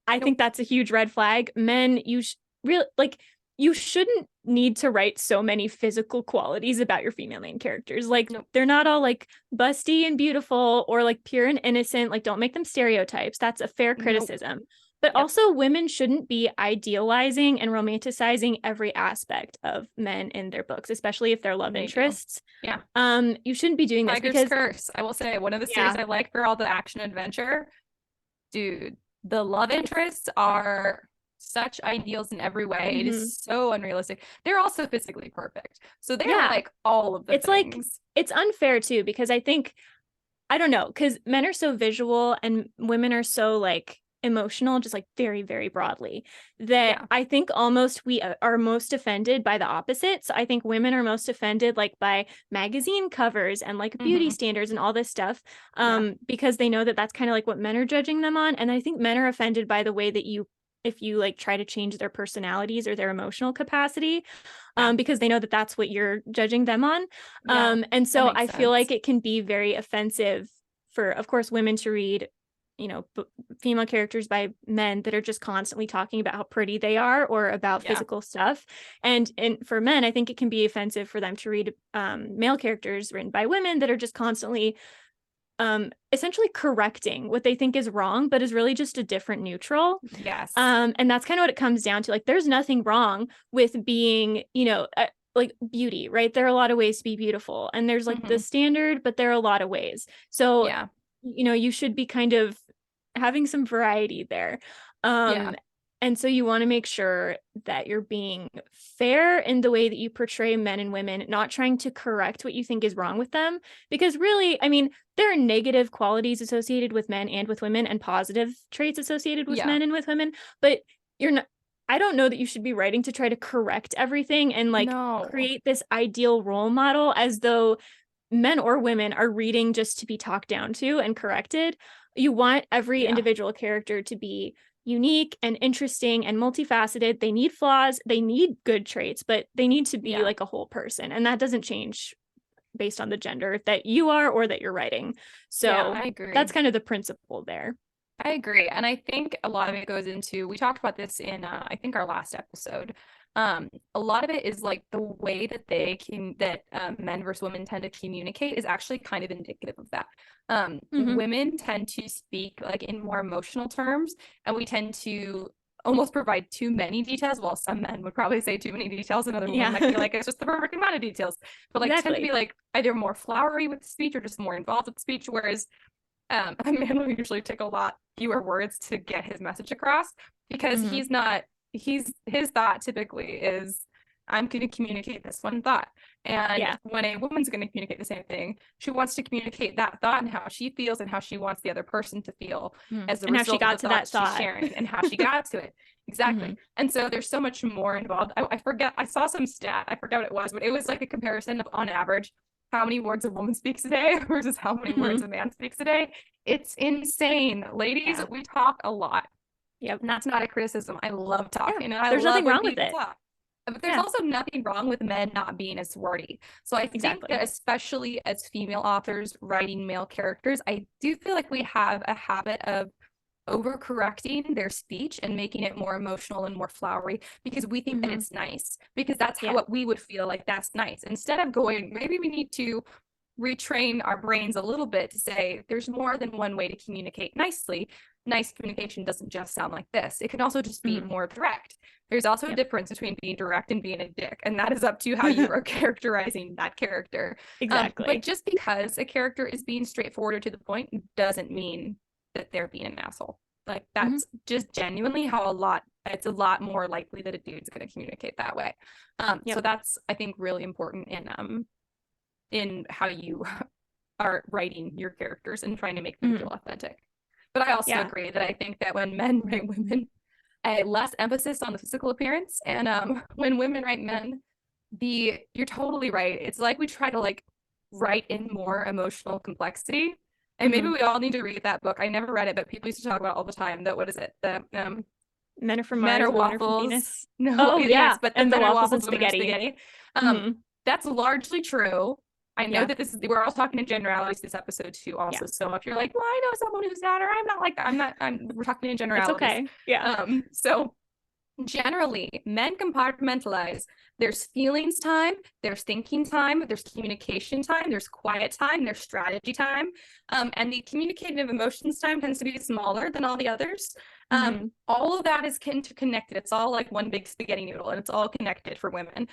I think that's a huge red flag. Men, you shouldn't need to write so many physical qualities about your female main characters. Like they're not all like busty and beautiful or like pure and innocent. Like don't make them stereotypes. That's a fair criticism. But also women shouldn't be idealizing and romanticizing every aspect of men in their books, especially if they're love interests. You shouldn't be doing this.
Tiger's Curse. I will say one of the series I like for all the action adventure. Dude, the love interests are such ideals in every way. It is so unrealistic. They're also physically perfect. So they're like all of the things.
Like it's unfair too, because I think, I don't know, because men are so visual and women are so like emotional, just like very, very broadly, that I think almost we are most offended by the opposite. So I think women are most offended like by magazine covers and like beauty standards and all this stuff, because they know that that's kind of like what men are judging them on. And I think men are offended by the way that if you like try to change their personalities or their emotional capacity, because they know that that's what you're judging them on. And so I feel like it can be very offensive for, of course, women to read, you know, female characters by men that are just constantly talking about how pretty they are or about physical stuff. And for men, I think it can be offensive for them to read male characters written by women that are just constantly essentially correcting what they think is wrong, but is really just a different neutral. And that's kind of what it comes down to. Like, there's nothing wrong with being, you know, like beauty, right? There are a lot of ways to be beautiful, and there's like the standard, but there are a lot of ways. So, you know, you should be kind of having some variety there. And so you want to make sure that you're being fair in the way that you portray men and women, not trying to correct what you think is wrong with them. Because really, I mean, there are negative qualities associated with men and with women, and positive traits associated with men and with women. But you're not, I don't know that you should be writing to try to correct everything and like create this ideal role model as though men or women are reading just to be talked down to and corrected. You want every individual character to be unique and interesting and multifaceted. They need flaws, they need good traits, but they need to be like a whole person. And that doesn't change based on the gender that you are or that you're writing. So I agree. That's kind of the principle there.
I agree. And I think a lot of it goes into, we talked about this in, I think our last episode, A lot of it is like the way that men versus women tend to communicate is actually kind of indicative of that. Women tend to speak like in more emotional terms, and we tend to almost provide too many details. Well, some men would probably say too many details, and other women might be like, it's just the perfect amount of details. But like tend to be like either more flowery with speech or just more involved with speech, whereas a man will usually take a lot fewer words to get his message across, because his thought typically is, I'm going to communicate this one thought. And when a woman's going to communicate the same thing, she wants to communicate that thought and how she feels and how she wants the other person to feel as a result of the thought she's sharing and how she got to it. Exactly. And so there's so much more involved. I forget, I saw some stat, I forgot what it was, but it was like a comparison of, on average, how many words a woman speaks a day versus how many words a man speaks a day. It's insane. Ladies, we talk a lot.
Yep.
And that's not a criticism. I love talking. And
there's nothing wrong with it.
Talk. But there's also nothing wrong with men not being as wordy. So I think that especially as female authors writing male characters, I do feel like we have a habit of overcorrecting their speech and making it more emotional and more flowery because we think that it's nice, because that's how what we would feel like that's nice. Instead of going, maybe we need to retrain our brains a little bit to say there's more than one way to communicate nicely. Nice communication doesn't just sound like this. It can also just be more direct. There's also a difference between being direct and being a dick, and that is up to how you are characterizing that character.
Exactly.
But just because a character is being straightforward to the point doesn't mean that they're being an asshole. Like that's just genuinely how it's a lot more likely that a dude's going to communicate that way. So that's, I think, really important in how you are writing your characters and trying to make them feel authentic. But I also agree that I think that when men write women, less emphasis on the physical appearance, and when women write men, you're totally right. It's like we try to like write in more emotional complexity, and maybe we all need to read that book. I never read it, but people used to talk about it all the time. That what is it? The
Men Are From Mars,
Men Are
Women Are From
Waffles.
Venus.
No, yes, but
and the waffles and
Women Are
spaghetti.
That's largely true. I know that we're all talking in generalities this episode too also. So if you're like, well, I know someone who's not, or I'm not like that, we're talking in generalities.
It's okay. Yeah.
So generally, men compartmentalize. There's feelings time, there's thinking time, there's communication time, there's quiet time, there's strategy time. And the communicative emotions time tends to be smaller than all the others. All of that is interconnected. It's all like one big spaghetti noodle, and it's all connected for women.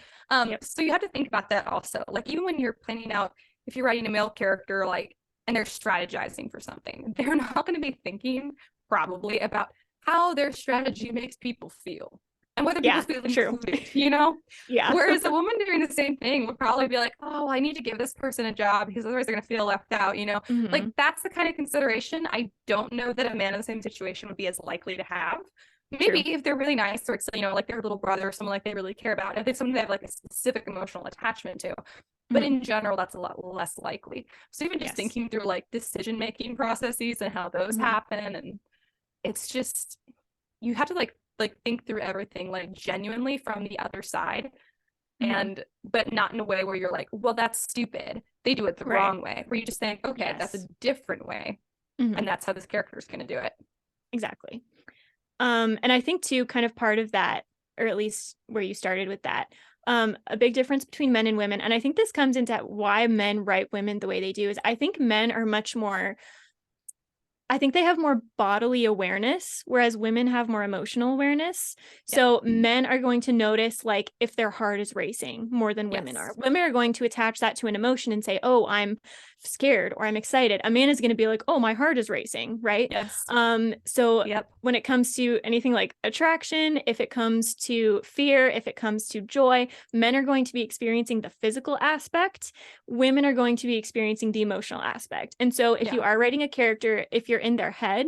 So you have to think about that also. Like even when you're planning out, if you're writing a male character, like, and they're strategizing for something, they're not going to be thinking probably about how their strategy makes people feel and whether people feel included, you know? Whereas a woman doing the same thing would probably be like, oh, I need to give this person a job because otherwise they're going to feel left out, you know? Like that's the kind of consideration I don't know that a man in the same situation would be as likely to have. Maybe if they're really nice, or it's, you know, like their little brother or someone like they really care about, if it's someone they have like a specific emotional attachment to. But in general, that's a lot less likely. So even just thinking through like decision-making processes and how those happen, and it's just, you have to like think through everything like genuinely from the other side, and but not in a way where you're like, well, that's stupid, they do it the wrong way, where you just think, okay, that's a different way, and that's how this character is going to do it.
Exactly. And I think too, kind of part of that, or at least where you started with that, a big difference between men and women, and I think this comes into why men write women the way they do, is I think men are much more, I think they have more bodily awareness, whereas women have more emotional awareness. So men are going to notice like if their heart is racing more than women are. Women are going to attach that to an emotion and say, oh, I'm scared or I'm excited. A man is going to be like, oh, my heart is racing, right? So when it comes to anything like attraction, if it comes to fear, if it comes to joy, men are going to be experiencing the physical aspect. Women are going to be experiencing the emotional aspect. And so if you are writing a character, if you're in their head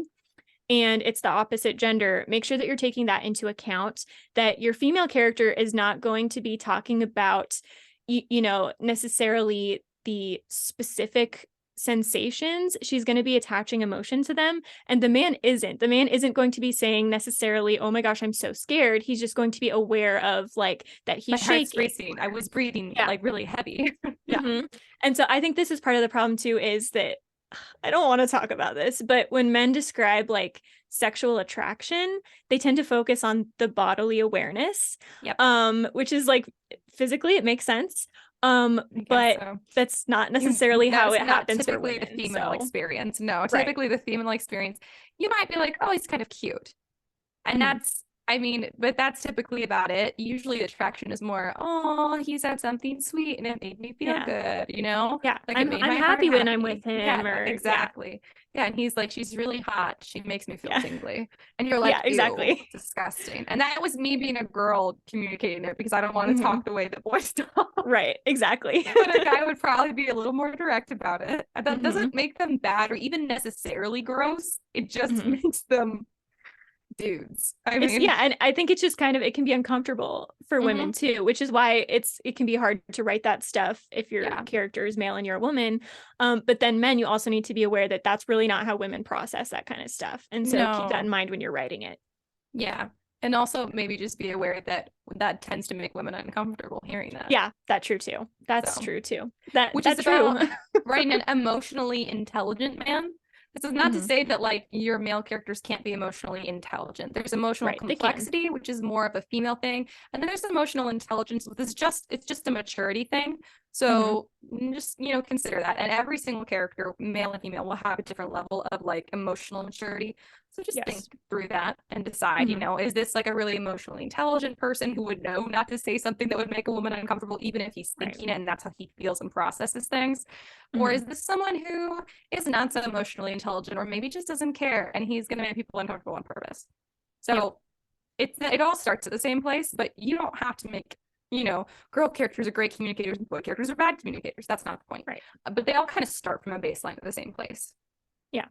and it's the opposite gender, make sure that you're taking that into account, that your female character is not going to be talking about, you know, necessarily the specific sensations. She's going to be attaching emotion to them, and the man isn't going to be saying necessarily, oh my gosh, I'm so scared. He's just going to be aware of like that he's shaking,
racing, I was breathing like really heavy.
And so I think this is part of the problem too, is that I don't want to talk about this, but when men describe like sexual attraction, they tend to focus on the bodily awareness,
Yep.
which is like physically it makes sense.
I guess
But
so.
that's not necessarily how
That's
it
not
happens for
typically the
women.
female
So,
experience. No,
right.
typically the female experience, you might be like, oh, he's kind of cute. And
Mhm.
that's, I mean, but that's typically about it. Usually the attraction is more, oh, he said something sweet and it made me feel
Yeah.
good, you know?
Yeah.
Like it
I'm
made
I'm
my heart
happy when I'm with
happy. Yeah,
him or yeah.
exactly. Yeah, and he's like, she's really hot. She makes me feel
Yeah.
tingly. And you're
Yeah,
like, ew,
exactly.
disgusting. And that was me being a girl communicating it because I don't want to
Mhm.
talk the way that boys talk.
Right, exactly.
But a guy would probably be a little more direct about it. And that
Mhm.
doesn't make them bad or even necessarily gross. It just
Mhm.
makes them dudes. I
It's
mean,
yeah, and I think it's just kind of it can be uncomfortable for women
mhm,
too, which is why it can be hard to write that stuff if your
yeah,
character is male and you're a woman. But then men, you also need to be aware that that's really not how women process that kind of stuff, and so keep that in
no,
mind when you're writing it.
yeah. And also maybe just be aware that that tends to make women uncomfortable hearing that.
Yeah, that's true too. That's
So,
true too. That
which is
that's true.
about writing an emotionally intelligent man. This is not to
Mhm.
say that like your male characters can't be emotionally intelligent. There's emotional
Right, they can.
complexity, which is more of a female thing, and then there's emotional intelligence, which is just it's just a maturity thing.
Mhm.
So just consider that. And every single character, male and female, will have a different level of like emotional maturity. So just think
Yes.
through that and decide,
Mhm.
is this like a really emotionally intelligent person who would know not to say something that would make a woman uncomfortable, even if he's
Right.
thinking it and that's how he feels and processes things? Or
Mhm.
is this someone who is not so emotionally intelligent or maybe just doesn't care and he's going to make people uncomfortable on purpose?
Yep.
So it all starts at the same place, but you don't have to make girl characters are great communicators and boy characters are bad communicators. That's not the point.
Right.
But they all kind of start from a baseline at the same place.
Yeah.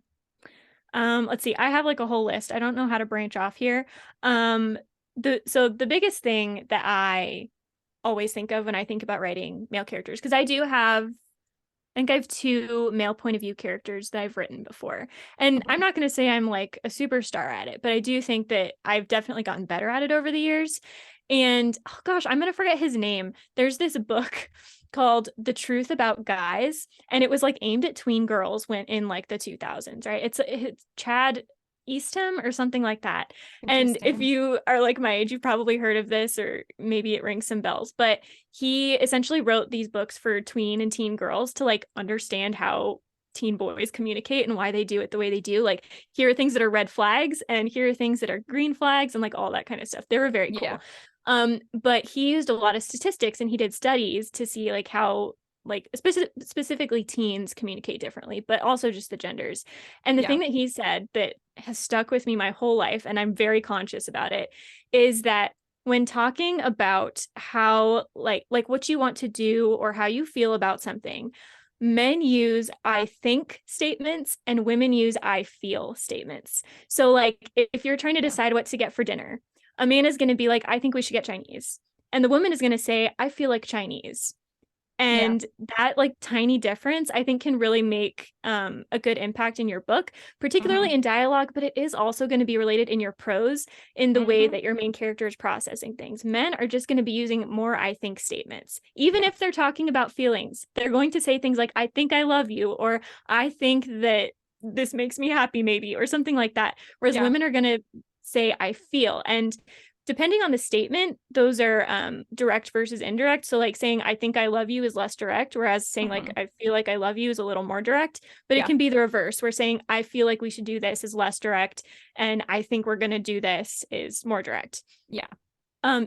Let's see. I have like a whole list. I don't know how to branch off here. The biggest thing that I always think of when I think about writing male characters, because I think I have two male point of view characters that I've written before. And I'm not going to say I'm like a superstar at it, but I do think that I've definitely gotten better at it over the years. And oh gosh, I'm going to forget his name. There's this book called The Truth About Guys, and it was like aimed at tween girls when in like the 2000s, right? It's Chad Eastham or something like that. And if
Interesting.
you are like my age, you've probably heard of this, or maybe it rings some bells. But he essentially wrote these books for tween and teen girls to like understand how teen boys communicate and why they do it the way they do. Like, here are things that are red flags, and here are things that are green flags, and like all that kind of stuff. They were very
Yeah.
cool. But he used a lot of statistics and he did studies to see like how like specifically teens communicate differently, but also just the genders. And the
Yeah.
thing that he said that has stuck with me my whole life, and I'm very conscious about it, is that when talking about how like what you want to do or how you feel about something, men use I think statements and women use I feel statements. So like if you're trying to
Yeah.
decide what to get for dinner, a man is going to be like, I think we should get Chinese. And the woman is going to say, I feel like Chinese.
Yeah.
And that like tiny difference, I think, can really make a good impact in your book, particularly
Mm-hmm.
in dialogue, but it is also going to be related in your prose in the way
Mm-hmm.
that your main character is processing things. Men are just going to be using more I think statements. Even
Yeah.
if they're talking about feelings, they're going to say things like, I think I love you, or I think that this makes me happy, maybe, or something like that. Whereas
Yeah.
women are going to say, I feel. And depending on the statement, those are direct versus indirect. So like saying I think I love you is less direct, whereas saying like
Mm-hmm.
I feel like I love you is a little more direct. But it
Yeah.
can be the reverse, where saying I feel like we should do this is less direct, and I think we're going to do this is more direct.
Yeah.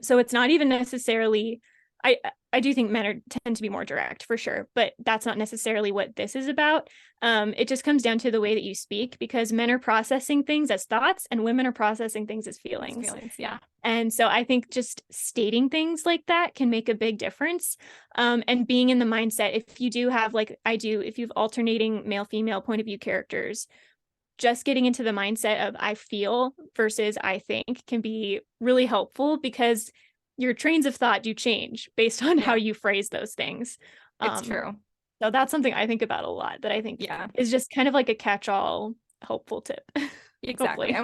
So it's not even necessarily, I I do think men tend to be more direct for sure, but that's not necessarily what this is about. It just comes down to the way that you speak, because men are processing things as thoughts and women are processing things as
Those
feelings.
feelings. Yeah.
And so I think just stating things like that can make a big difference. And being in the mindset, if you do have, like I do, if you have alternating male female point of view characters, just getting into the mindset of I feel versus I think can be really helpful, because your trains of thought do change based on how
Yeah.
you phrase those things.
It's
Um,
true.
so that's something I think about a lot, that I think
Yeah.
is just kind of like a catch-all helpful tip.
Exactly.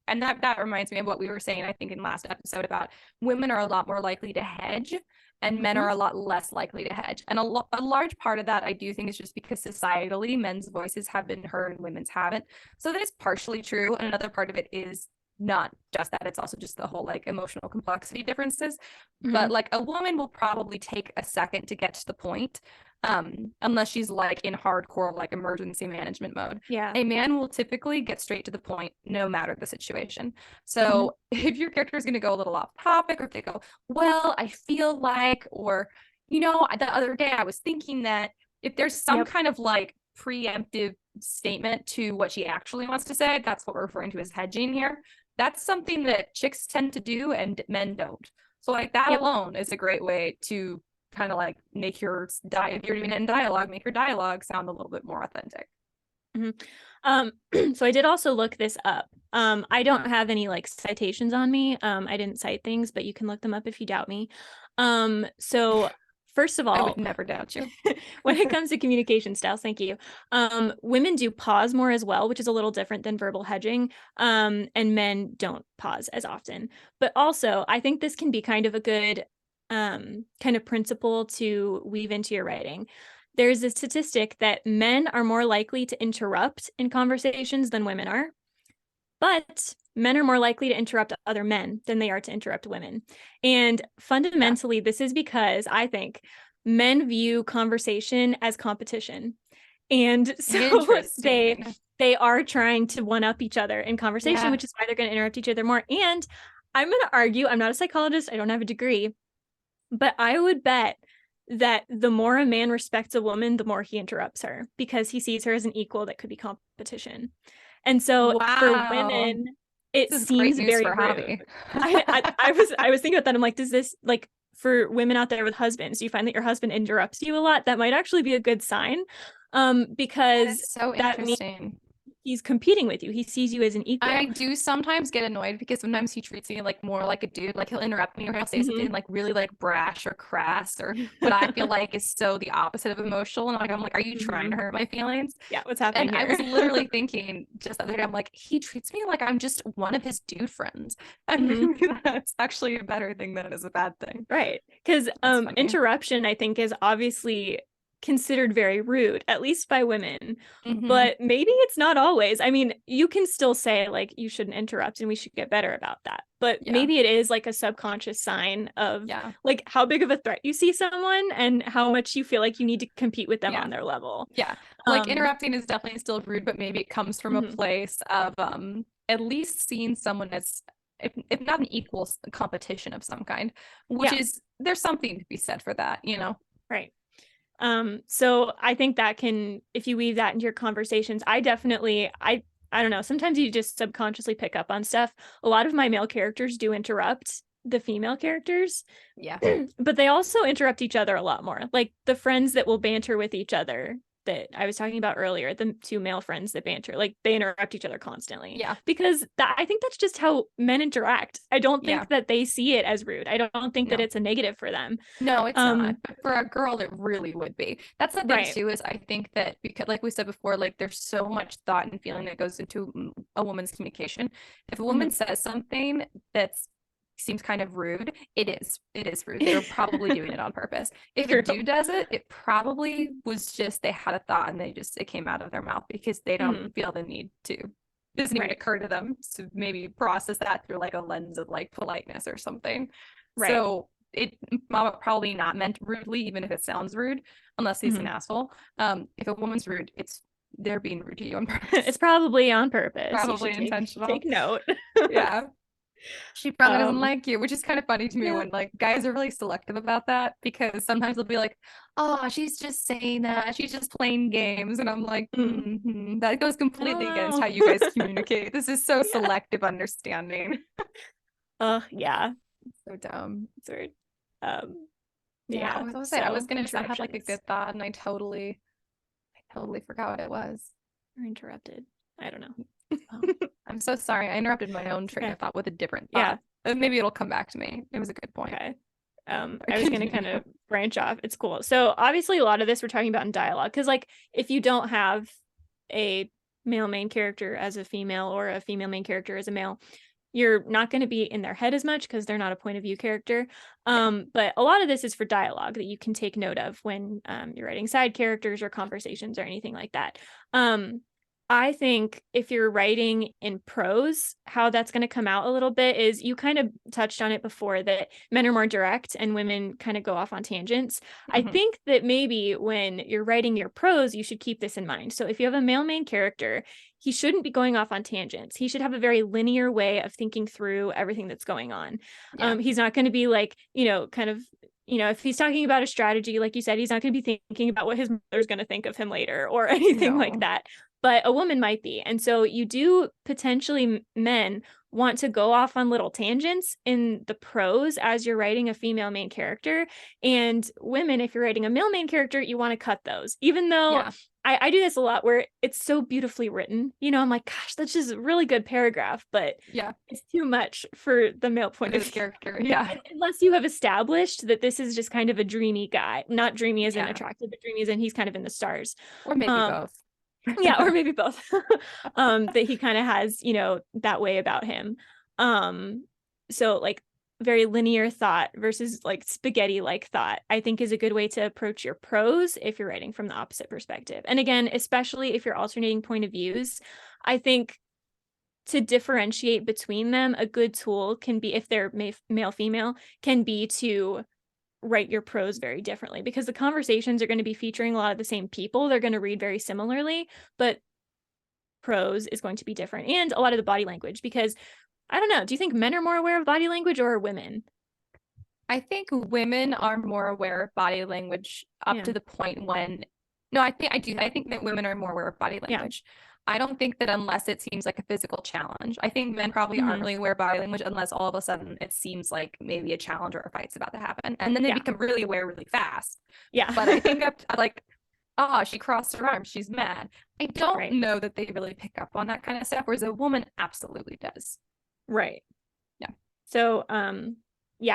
And that reminds me of what we were saying, I think, in last episode about women are a lot more likely to hedge and men are a lot less likely to hedge. And a large part of that, I do think, is just because societally men's voices have been heard and women's haven't. So that is partially true. And another part of it is not just that, it's also just the whole like emotional complexity differences. But like a woman will probably take a second to get to the point, unless she's like in hardcore like emergency management mode.
Yeah.
A man will typically get straight to the point no matter the situation. So if your character is going to go a little off topic, or if they go, well, I feel like, or the other day I was thinking that, if there's some kind of like preemptive statement to what she actually wants to say, that's what we're referring to as hedging here. That's something that chicks tend to do and men don't. So like that alone is a great way to kind of like make your if you're doing it in dialogue, make your dialogue sound a little bit more authentic.
So I did also look this up. I don't have any like citations on me. I didn't cite things, but you can look them up if you doubt me. So first of all,
I would never doubt you.
When it comes to communication styles, thank you. Women do pause more as well, which is a little different than verbal hedging. And men don't pause as often. But also, I think this can be kind of a good kind of principle to weave into your writing. There's a statistic that men are more likely to interrupt in conversations than women are, but men are more likely to interrupt other men than they are to interrupt women. And fundamentally, this is because I think men view conversation as competition. And so they are trying to one up each other in conversation, which is why they're going to interrupt each other more. And I'm going to argue, I'm not a psychologist, I don't have a degree, but I would bet that the more a man respects a woman, the more he interrupts her, because he sees her as an equal that could be competition. And so for women, it seems very rude. I was thinking about that. I'm like, does this, like, for women out there with husbands, do you find that your husband interrupts you a lot? That might actually be a good sign, because that means he's competing with you. He sees you as an equal.
I do sometimes get annoyed because sometimes he treats me like more like a dude, like he'll interrupt me or he'll say something like really like brash or crass or what I feel like is so the opposite of emotional. And I'm like, are you trying to hurt my feelings?
Yeah, what's happening
here? I was literally thinking just the other day, I'm like, he treats me like I'm just one of his dude friends. And maybe that's actually a better thing than it is a bad thing.
Right. Because interruption, I think, is obviously considered very rude, at least by women, but maybe it's not always. I mean, you can still say like, you shouldn't interrupt and we should get better about that, but maybe it is like a subconscious sign of like how big of a threat you see someone and how much you feel like you need to compete with them on their level.
Like interrupting is definitely still rude, but maybe it comes from a place of at least seeing someone as if not an equal competition of some kind, which is, there's something to be said for that,
right. So I think that can, if you weave that into your conversations, I definitely, I don't know, sometimes you just subconsciously pick up on stuff. A lot of my male characters do interrupt the female characters. But they also interrupt each other a lot more. Like the friends that will banter with each other that I was talking about earlier, the two male friends that banter, like they interrupt each other constantly. Because I think that's just how men interact. I don't think that they see it as rude. I don't think that it's a negative for them.
No, it's not. But for a girl, it really would be. That's the thing too, is I think that because, like we said before, like there's so much thought and feeling that goes into a woman's communication. If a woman says something that's seems kind of rude, it is rude. They're probably doing it on purpose. If a dude does it, it probably was just they had a thought and it came out of their mouth because they don't feel the need to. It doesn't even occur to them to maybe process that through like a lens of like politeness or something. So it probably not meant rudely, even if it sounds rude, unless he's an asshole. If a woman's rude, they're being rude to you on purpose.
It's probably on purpose.
Probably intentional.
Take note.
She probably doesn't like you, which is kind of funny to me when like guys are really selective about that, because sometimes they'll be like, oh, she's just saying that, she's just playing games, and I'm like, that goes completely against how you guys communicate. This is so selective understanding.
So
dumb.
It's weird.
I was gonna try to have like a good thought and I totally forgot what it was.
Or interrupted. I don't know.
I'm so sorry. I interrupted my own train of thought with a different thought. Maybe it'll come back to me. It was a good point.
I was going to kind of branch off. It's cool. So obviously a lot of this we're talking about in dialogue, because like if you don't have a male main character as a female or a female main character as a male, you're not going to be in their head as much because they're not a point of view character. But a lot of this is for dialogue that you can take note of when you're writing side characters or conversations or anything like that. I think if you're writing in prose, how that's going to come out a little bit is, you kind of touched on it before, that men are more direct and women kind of go off on tangents. I think that maybe when you're writing your prose, you should keep this in mind. So if you have a male main character, he shouldn't be going off on tangents. He should have a very linear way of thinking through everything that's going on. He's not going to be like, kind of, if he's talking about a strategy, like you said, he's not going to be thinking about what his mother's going to think of him later or anything like that. But a woman might be. And so you do potentially, men want to go off on little tangents in the prose as you're writing a female main character. And women, if you're writing a male main character, you want to cut those, even though I do this a lot where it's so beautifully written. I'm like, gosh, that's just a really good paragraph, but it's too much for the male point of view
character.
Unless you have established that this is just kind of a dreamy guy, not dreamy as in attractive, but dreamy as in he's kind of in the stars.
Or maybe both.
Or maybe both. That he kind of has, that way about him. So like very linear thought versus like spaghetti like thought, I think is a good way to approach your prose if you're writing from the opposite perspective. And again, especially if you're alternating point of views, I think to differentiate between them, a good tool can be, if they're male female, can be to write your prose very differently, because the conversations are going to be featuring a lot of the same people. They're going to read very similarly, but prose is going to be different, and a lot of the body language, because I don't know, do you think men are more aware of body language or women?
I think women are more aware of body language up to the point when I think that women are more aware of body language. I don't think that unless it seems like a physical challenge. I think men probably aren't really aware of body language unless all of a sudden it seems like maybe a challenge or a fight's about to happen. And then they become really aware really fast. But I think she crossed her arms, she's mad. I don't know that they really pick up on that kind of stuff, whereas a woman absolutely does.
Right. Yeah. So,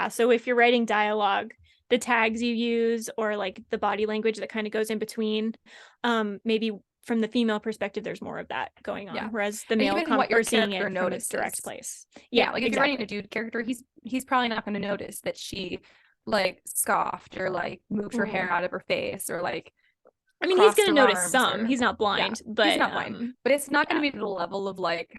so if you're writing dialogue, the tags you use or like the body language that kind of goes in between, maybe from the female perspective, there's more of that going on. Whereas the male are seeing it from its direct place.
Like if you're writing a dude character, he's probably not going to notice that she like scoffed or like moved her hair out of her face or like.
I mean, he's going to notice some. He's not blind, but
he's not blind. But it's not going to be to the level of like,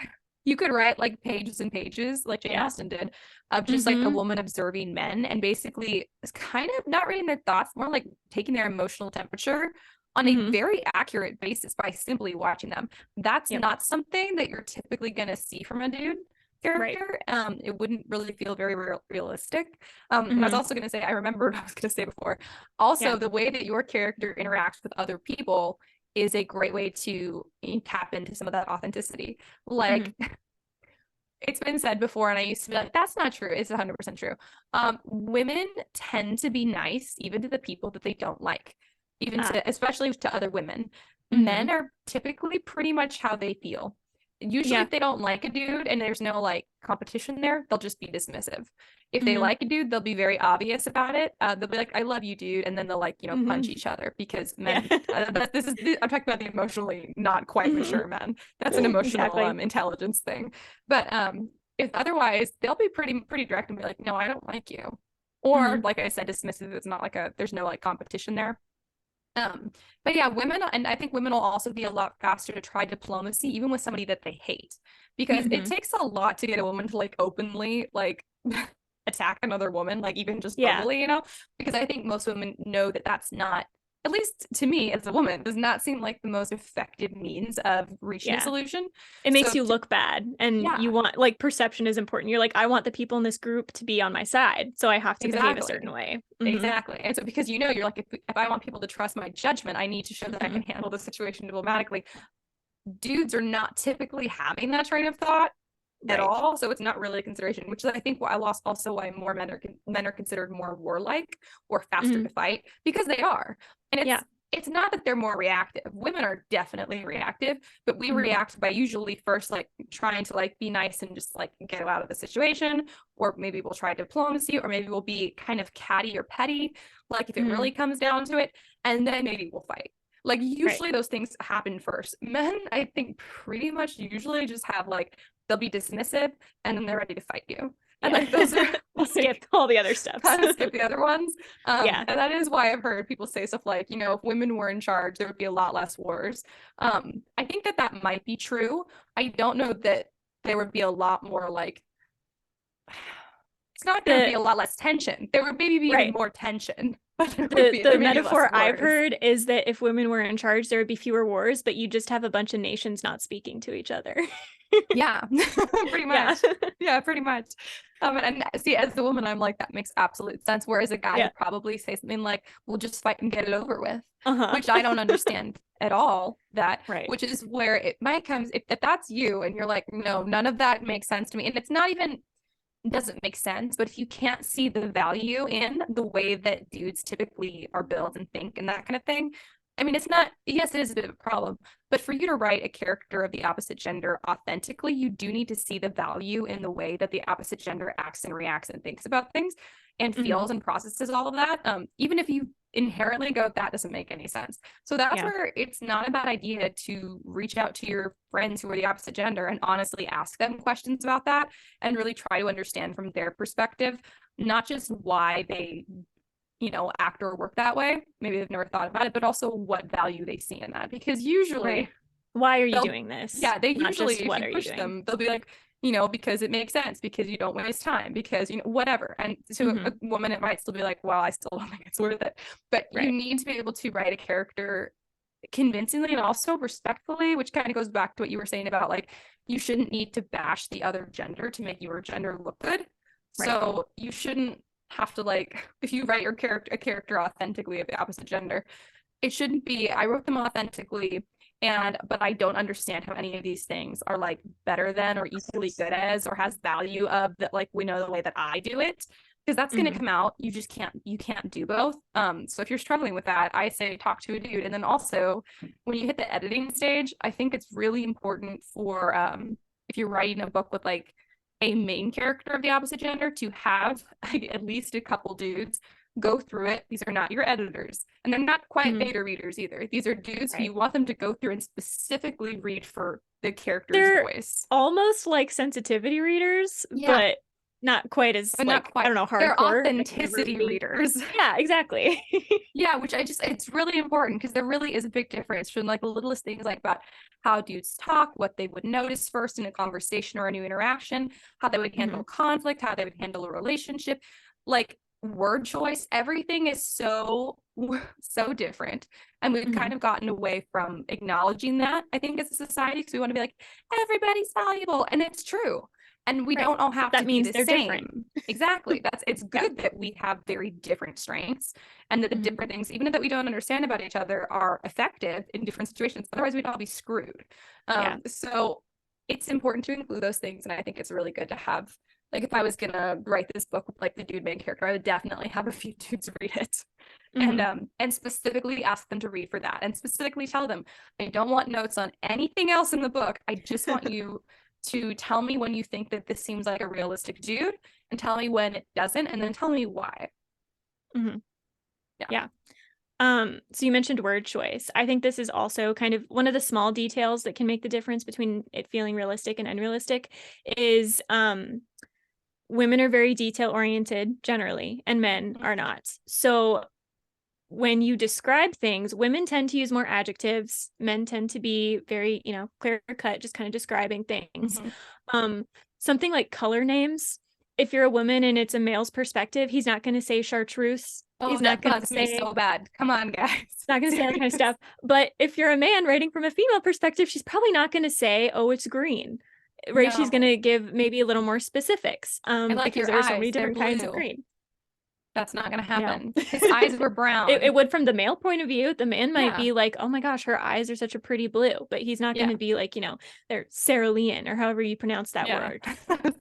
you could write like pages and pages, like Jane Austen did, of just like a woman observing men and basically kind of not reading their thoughts, more like taking their emotional temperature on a very accurate basis by simply watching them. That's not something that you're typically going to see from a dude character. It wouldn't really feel very realistic. I was also going to say, I remembered what I was going to say before. Also, the way that your character interacts with other people is a great way to tap into some of that authenticity. Like, it's been said before, and I used to be like, that's not true. It's 100% true. Women tend to be nice even to the people that they don't like. Especially to other women. Men are typically pretty much how they feel. Usually if they don't like a dude and there's no like competition there, they'll just be dismissive. If they like a dude, they'll be very obvious about it. They'll be like, I love you, dude. And then they'll like, punch each other, because men, I'm talking about the emotionally not quite mature men. That's an emotional intelligence thing. But if otherwise, they'll be pretty direct and be like, no, I don't like you. Or like I said, dismissive. It's not like there's no like competition there. But women, and I think women will also be a lot faster to try diplomacy, even with somebody that they hate, because it takes a lot to get a woman to like openly like attack another woman, like even just verbally, because I think most women know that that's not, at least to me as a woman, does not seem like the most effective means of reaching a solution.
It makes you look bad, and you want, like, perception is important. You're like, I want the people in this group to be on my side, so I have to behave a certain way.
Exactly. And so because you're like, if I want people to trust my judgment, I need to show that I can handle the situation diplomatically. Dudes are not typically having that train of thought at all, so it's not really a consideration, which is I think why more men are considered more warlike or faster to fight, because they are. And it's not that they're more reactive. Women are definitely reactive, but we react by usually first like trying to like be nice and just like get out of the situation, or maybe we'll try diplomacy, or maybe we'll be kind of catty or petty, like if it really comes down to it, and then maybe we'll fight. Like usually those things happen first. Men, I think pretty much usually just have like, they'll be dismissive and then they're ready to fight you. And like those are
we'll skip all the other steps.
kind of skip the other ones.
Yeah.
And that is why I've heard people say stuff like, you know, if women were in charge, there would be a lot less wars. I think that that might be true. I don't know that there would be a lot more like, it's not there would be a lot less tension. There would maybe be even more tension.
The metaphor I've heard is that if women were in charge, there would be fewer wars, but you just have a bunch of nations not speaking to each other.
Yeah, pretty much. Yeah, pretty much. And see, as a woman, I'm like, that makes absolute sense. Whereas a guy would probably say something like, we'll just fight and get it over with, which I don't understand at all. That, which is where it might come, if that's you and you're like, no, none of that makes sense to me. And it's not even, doesn't make sense, but if you can't see the value in the way that dudes typically are built and think and that kind of thing, I mean, it's not, yes, it is a bit of a problem, but for you to write a character of the opposite gender authentically, you do need to see the value in the way that the opposite gender acts and reacts and thinks about things and feels and processes all of that. Even if you inherently go, that doesn't make any sense. So that's where it's not a bad idea to reach out to your friends who are the opposite gender and honestly ask them questions about that and really try to understand from their perspective, not just why they, you know, act or work that way. Maybe they've never thought about it, but also what value they see in that. Because usually,
why are you doing this?
Yeah, they
not
usually,
just
if
what
you
are
push
you doing?
them, they'll be like, you know, because it makes sense, because you don't waste time, because, you know, whatever. And to a woman, it might still be like, well, I still don't think it's worth it. But you need to be able to write a character convincingly and also respectfully, which kind of goes back to what you were saying about like, you shouldn't need to bash the other gender to make your gender look good. So you shouldn't have to, like, if you write your character authentically of the opposite gender, it shouldn't be, I wrote them authentically, but I don't understand how any of these things are like better than or equally good as or has value of that, like, we know the way that I do it, because that's going to come out. You just can't do both. So if you're struggling with that, I say talk to a dude. And then also when you hit the editing stage, I think it's really important for if you're writing a book with like a main character of the opposite gender, to have like, at least a couple dudes go through it. These are not your editors, and they're not quite beta readers either. These are dudes who you want them to go through and specifically read for the character's voice.
Almost like sensitivity readers, but not quite as like, not quite, I don't know, hardcore.
They're authenticity readers.
Yeah, exactly.
Yeah, which it's really important, because there really is a big difference from like the littlest things, like about how dudes talk, what they would notice first in a conversation or a new interaction, how they would handle conflict, how they would handle a relationship, like word choice. Everything is so different, and we've kind of gotten away from acknowledging that, I think, as a society, because we want to be like, everybody's valuable, and it's true, and we don't all have
that
to
means
be the
they're
same.
different.
Exactly. It's good that we have very different strengths, and that the different things, even that we don't understand about each other, are effective in different situations. Otherwise we'd all be screwed. So it's important to include those things, and I think it's really good to have, like, if I was gonna write this book with like the dude main character, I would definitely have a few dudes read it, and specifically ask them to read for that, and specifically tell them, I don't want notes on anything else in the book. I just want you to tell me when you think that this seems like a realistic dude, and tell me when it doesn't, and then tell me why.
So you mentioned word choice. I think this is also kind of one of the small details that can make the difference between it feeling realistic and unrealistic is women are very detail oriented generally, and men are not. So when you describe things, women tend to use more adjectives. Men tend to be very, you know, clear cut, just kind of describing things. Something like color names. If you're a woman and it's a male's perspective, he's not going to say chartreuse. He's not going to say
so bad. Come on, guys.
He's not going to say that kind of stuff. But if you're a man writing from a female perspective, she's probably not going to say, "Oh, it's green." Right? No. She's going to give maybe a little more specifics.
Like,
because there are so many different kinds of green.
That's not going to happen. His eyes were brown.
It would from the male point of view. The man might be like, oh my gosh, her eyes are such a pretty blue. But he's not going to be like, you know, they're cerulean or however you pronounce that word.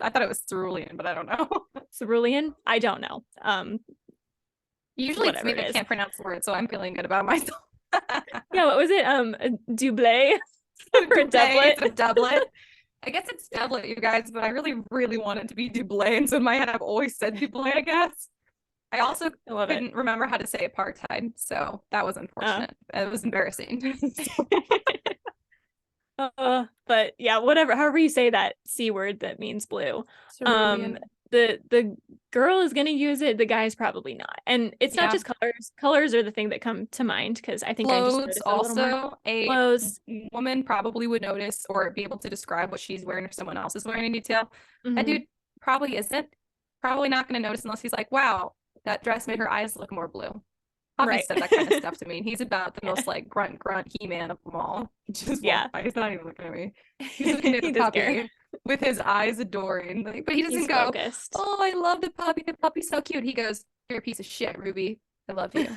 I thought it was cerulean, but I don't know.
Cerulean? I don't know.
Usually it's me that can't pronounce the word, so I'm feeling good about myself.
Yeah, what was it? Doublet?
Or a doublet? It's a doublet. I guess it's doublet, you guys, but I really, really want it to be doublet. And so in my head, I've always said doublet, I guess. I also
I love
couldn't remember how to say apartheid, so that was unfortunate. It was embarrassing.
But yeah, whatever, however you say that C word that means blue.
Cerulean.
The girl is gonna use it, the guy's probably not. And it's not just colors. Colors are the thing that come to mind because I think I just
Clothes
noticed a little more.
also, a
Clothes.
woman probably would notice or be able to describe what she's wearing or someone else is wearing in detail. That
Mhm.
dude probably isn't. Probably not going to notice unless he's like, wow, that dress made her eyes look more blue. Poppy
Right.
said that kind of stuff to me. And he's about the
Yeah.
most like grunt He-Man of them all. He just
Yeah.
he's not even looking at me. He's looking at
He
the
does
puppy
care.
with his eyes adoring. Like, but he doesn't
He's
go,
focused.
oh, I love the puppy. The puppy's so cute. He goes, you're a piece of shit, Ruby. I love you.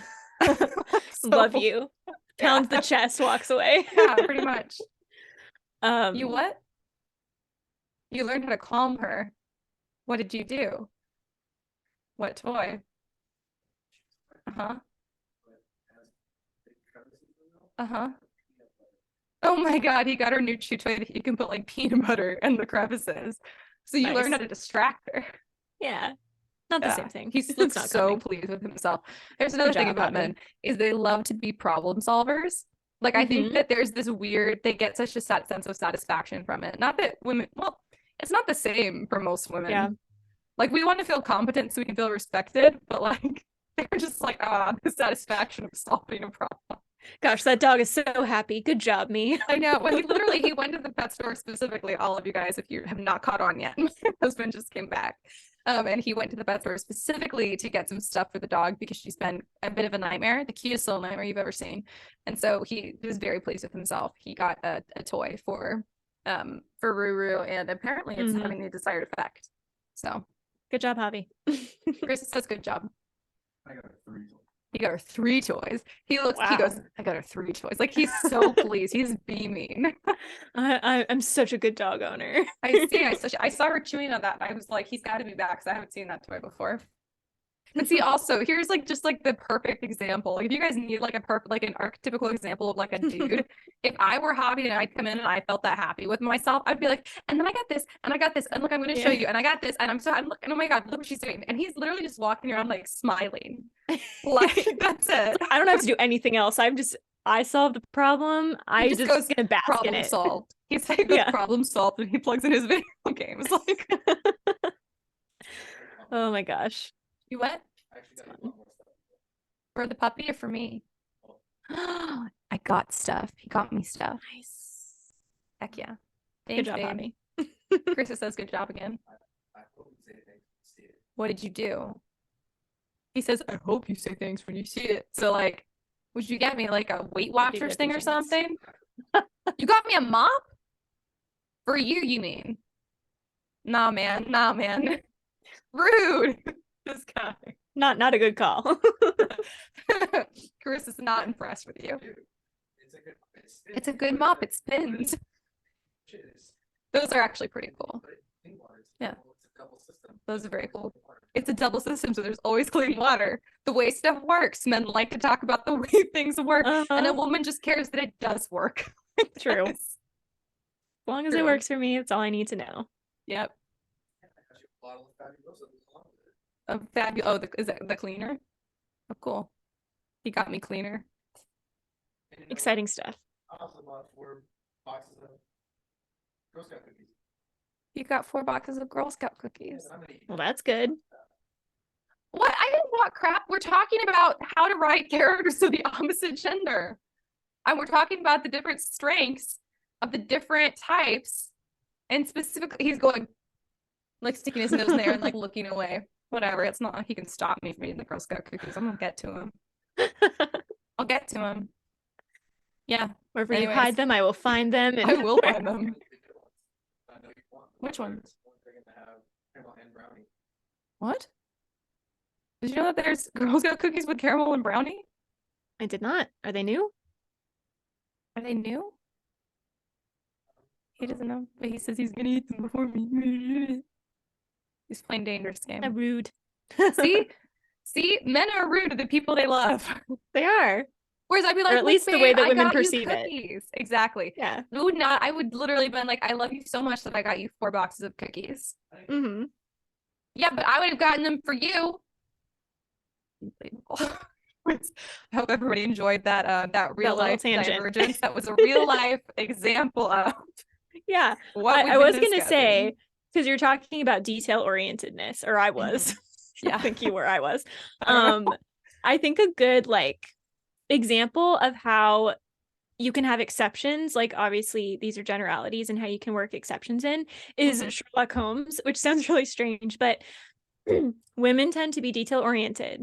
Love you. Pounds the chest, walks away.
Yeah, pretty much.
You
You what? You learned how to calm her. What did you do? What toy? Uh-huh. Uh-huh. Oh my God, he got her new chew toy that you can put like peanut butter in the crevices. So you learn how to distract her.
Yeah. Not the same thing.
He looks so pleased with himself. There's another thing about men is they love to be problem solvers. Like I think that there's this weird, they get such a sense of satisfaction from it. Not that women, well, it's not the same for most women.
Yeah.
Like we want to feel competent so we can feel respected, but like they're just like, the satisfaction of solving a problem.
Gosh, that dog is so happy. Good job, me.
I know. Well, he went to the pet store specifically, all of you guys, if you have not caught on yet. My husband just came back. And he went to the pet store specifically to get some stuff for the dog because she's been a bit of a nightmare, the cutest little nightmare you've ever seen. And so he was very pleased with himself. He got a toy for Ruru, and apparently it's having the desired effect. So
good job, Javi.
Chris says good job. I got her 3 toys. He got her 3 toys. He goes, I got her 3 toys. Like he's so pleased. He's beaming.
I'm such a good dog owner.
I saw her chewing on that. And I was like, he's got to be back because I haven't seen that toy before. And see, also, here's like just like the perfect example. Like if you guys need like an archetypical example of like a dude, if I were Javi and I'd come in and I felt that happy with myself, I'd be like, and then I got this, and I got this, and look, I'm going to show you, and I got this, and I'm looking, oh my God, look what she's doing. And he's literally just walking around like smiling. Like that's it.
I don't have to do anything else. I solved the problem. I just goes gonna bask
problem
in it.
Solved. He's like problem solved, and he plugs in his video games. Like,
oh my gosh.
You what? For the puppy or for me? I got stuff. He got me stuff.
Nice.
Heck yeah.
Good job, Bobby.
Chris says good job again. What did you do? He says, I hope you say thanks when you see it. So like, would you get me like a Weight Watchers thing or something? You got me a mop? For you mean? Nah, man. Rude. This guy.
Not a good call.
Chris is not impressed with you. It's a good mop. It spins. Those are actually pretty cool. Yeah. Those are very cool. It's a double system, so there's always clean water. The way stuff works. Men like to talk about the way things work, and a woman just cares that it does work.
True. As long as it works for me, it's all I need to know.
Yep. Is that the cleaner? Oh, cool. He got me cleaner.
Exciting stuff.
I also bought 4 boxes of Girl Scout cookies.
You got 4 boxes of Girl Scout cookies.
Well, that's good.
What? I didn't want crap. We're talking about how to write characters of the opposite gender. And we're talking about the different strengths of the different types. And specifically, he's going, like, sticking his nose in there and, like, looking away. Whatever. It's not like he can stop me from eating the Girl Scout cookies. I'm going to get to him. I'll get to him. Yeah.
Wherever you hide them, I will find them. And
I will find them. Which ones? What? Did you know that there's Girl Scout cookies with caramel and brownie?
I did not. Are they new?
Are they new? He doesn't know, but he says he's gonna eat them before me. He's playing dangerous game.
They're rude.
See, men are rude to the people they love.
They are.
Whereas I'd be like,
or at least the way that women perceive it.
Exactly.
Yeah.
I would literally been like, I love you so much that I got you 4 boxes of cookies.
Mm-hmm.
Yeah, but I would have gotten them for you. I hope everybody enjoyed that real life
tangent.
divergence. That was a real life example of
yeah.
what
I was gonna
discussing.
say, because you're talking about detail orientedness, or I was.
Yeah.
I think you were, I was. I think a good like example of how you can have exceptions, like obviously these are generalities and how you can work exceptions in, is Sherlock Holmes, which sounds really strange, but women tend to be detail oriented.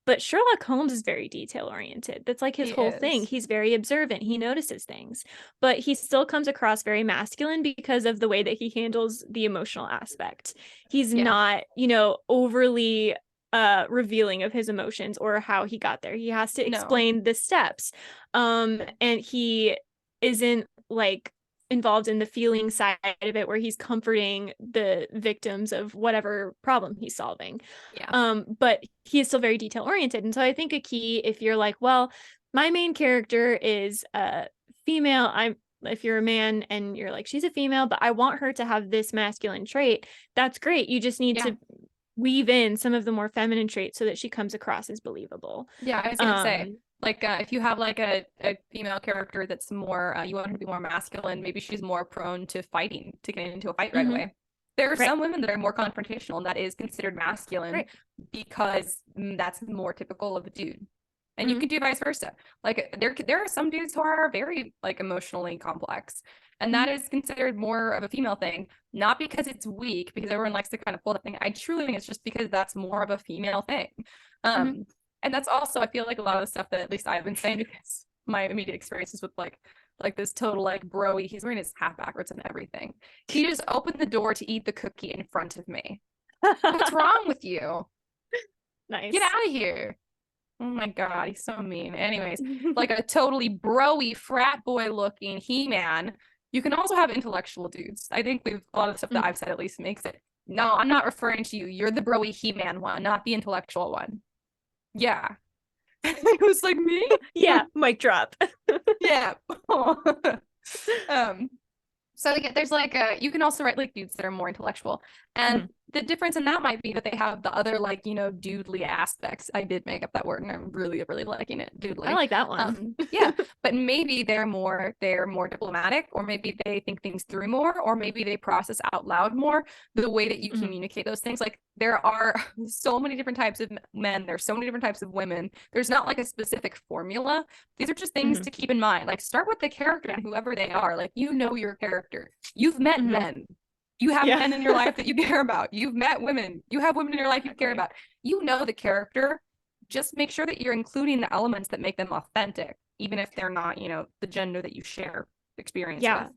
But Sherlock Holmes is very detail oriented. That's like his whole thing. He's very observant. He notices things, but he still comes across very masculine because of the way that he handles the emotional aspect. He's not, overly revealing of his emotions or how he got there. He has to explain the steps. And he isn't like involved in the feeling side of it where he's comforting the victims of whatever problem he's solving. But he is still very detail oriented. And so I think a key, if you're like, well, my main character is female, if you're a man and you're like, she's a female, but I want her to have this masculine trait, that's great. You just need to weave in some of the more feminine traits so that she comes across as believable.
Yeah, I was gonna say, like, if you have like a female character that's more, you want her to be more masculine, maybe she's more prone to fighting, to getting into a fight right away. There are some women that are more confrontational, and that is considered masculine because that's more typical of a dude. And you can do vice versa. Like there are some dudes who are very like emotionally complex, and that is considered more of a female thing, not because it's weak, because everyone likes to kind of pull that thing. I truly think it's just because that's more of a female thing. And that's also, I feel like a lot of the stuff that at least I've been saying, because my immediate experiences with like this total like broy, he's wearing his hat backwards and everything. He just opened the door to eat the cookie in front of me. What's wrong with you?
Nice.
Get out of here. Oh my God, he's so mean. Anyways, like a totally broy frat boy looking He-Man. You can also have intellectual dudes. I think a lot of the stuff that I've said at least makes it. No, I'm not referring to you. You're the broy He-Man one, not the intellectual one. Yeah. It was like me?
Yeah, mic drop.
Yeah. So again, there's like you can also write like dudes that are more intellectual, and the difference in that might be that they have the other like dudely aspects. I did make up that word, and I'm really liking it. Dudely.
I like that one.
Yeah, but maybe they're more diplomatic, or maybe they think things through more, or maybe they process out loud more. The way that you communicate those things, like there are so many different types of men. There's so many different types of women. There's not like a specific formula. These are just things to keep in mind. Like start with the character and whoever they are. Like your character. You've met men. You have men in your life that you care about. You've met women. You have women in your life you care about. You know the character. Just make sure that you're including the elements that make them authentic, even if they're not, the gender that you share experience with.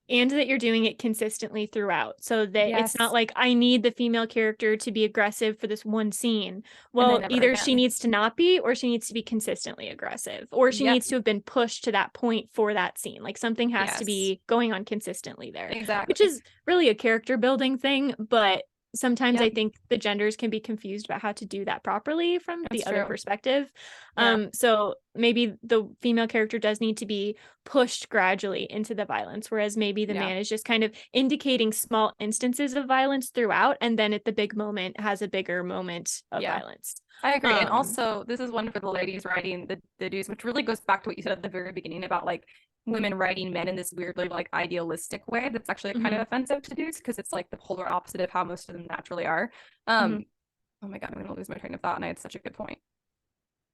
And that you're doing it consistently throughout, so that it's not like I need the female character to be aggressive for this one scene. Well, either she needs to not be, or she needs to be consistently aggressive, or she needs to have been pushed to that point for that scene. Like something has to be going on consistently there.
Exactly.
Which is really a character building thing, but sometimes I think the genders can be confused about how to do that properly from the other perspective. So maybe the female character does need to be pushed gradually into the violence, whereas maybe the man is just kind of indicating small instances of violence throughout, and then at the big moment has a bigger moment of violence.
I agree. And also this is one for the ladies writing the dudes, which really goes back to what you said at the very beginning about like women writing men in this weirdly like idealistic way that's actually kind of offensive to dudes, because it's like the polar opposite of how most of them naturally are. Oh my God, I'm gonna lose my train of thought, and I had such a good point.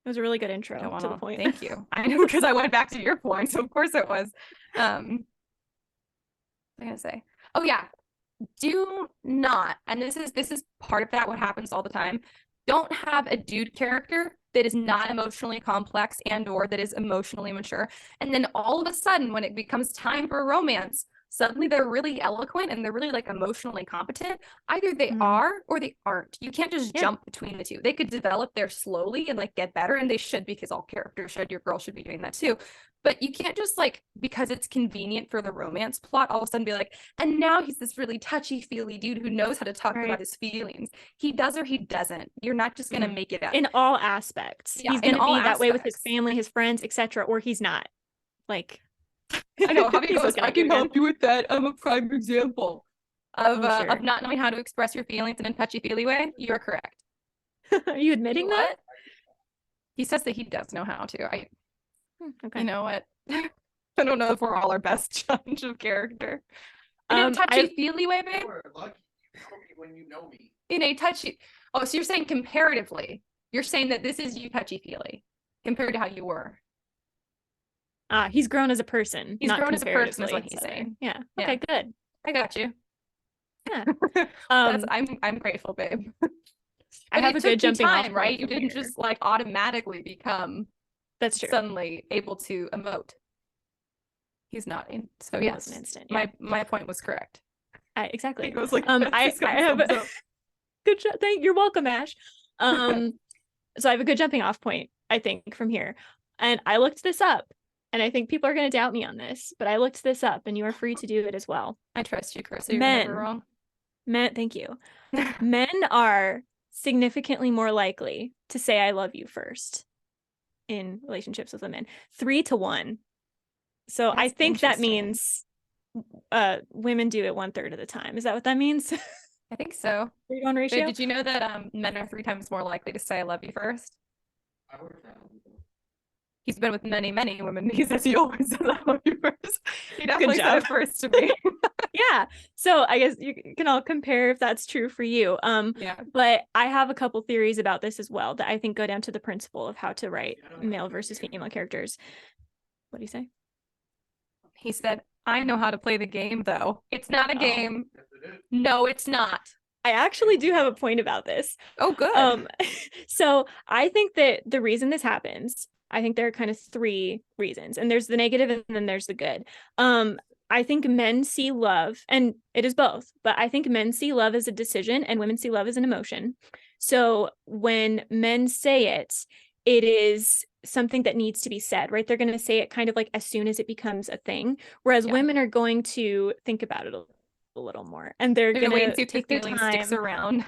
It was a really good intro to the point.
Thank you. I know, because I went back to your point, so of course it was. What was I gonna say? Oh yeah, do not, and this is part of that, what happens all the time, don't have a dude character that is not emotionally complex and or that is emotionally mature, and then all of a sudden when it becomes time for a romance, suddenly they're really eloquent and they're really like emotionally competent. Either they are or they aren't. You can't just jump between the two. They could develop there slowly and like get better, and they should, because all characters should. Your girl should be doing that too. But you can't just like, because it's convenient for the romance plot, all of a sudden be like, and now he's this really touchy-feely dude who knows how to talk about his feelings. He does or he doesn't. You're not just going to make it up.
In all aspects. He's going to be that way with his family, his friends, etc., or he's not. Like,
I know, Javi goes, I can help you with that. I'm a prime example of not knowing how to express your feelings in a touchy-feely way. You're correct.
Are you admitting that?
He says that he does know how to.
Okay.
You know what? I don't know if we're all our best judge of character. In a touchy-feely way, babe?
You're lucky you know me when you know me.
In a touchy... Oh, so you're saying comparatively. You're saying that this is you touchy-feely compared to how you were.
He's grown as a person.
He's
not
grown as a person is
comparatively,
what he's
so
saying.
Yeah.
Yeah.
Okay, good.
I got you.
Yeah.
I'm grateful, babe.
I have a good jumping off
time,
point
right? You
from
didn't
here.
just like automatically become
That's true.
suddenly able to emote. He's nodding. So
It
yes,
was an instant. Yeah.
my point was correct.
Exactly.
It goes like
I have a good job. You're welcome, Ash. So I have a good jumping off point, I think, from here. And I looked this up, and I think people are going to doubt me on this, but I looked this up, and you are free to do it as well.
I trust you, Chris. You're never wrong.
Thank you. Men are significantly more likely to say I love you first in relationships with women, 3 to 1. So
That's
I think that
interesting.
means women do it 1/3 of the time. Is that what that means?
I think so.
3-to-1
Babe,
ratio.
did you know that men are 3 times more likely to say I love you first?
I would have
He's been with many, many women. He says he always says I love you first. He definitely said
job.
it first to me.
Yeah. So I guess you can all compare if that's true for you.
Yeah.
But I have a couple theories about this as well that I think go down to the principle of how to write male versus female characters. What do you say?
He said, I know how to play the game, though. It's not a game.
Yes, it is.
No, it's not.
I actually do have a point about this.
Oh, good.
So I think that the reason this happens, I think there are kind of 3 reasons, and there's the negative and then there's the good. I think men see love, and it is both, but I think men see love as a decision and women see love as an emotion. So when men say it, it is something that needs to be said, right? They're going to say it kind of like as soon as it becomes a thing, whereas women are going to think about it a little more, and they're going to take their time.
Sticks around.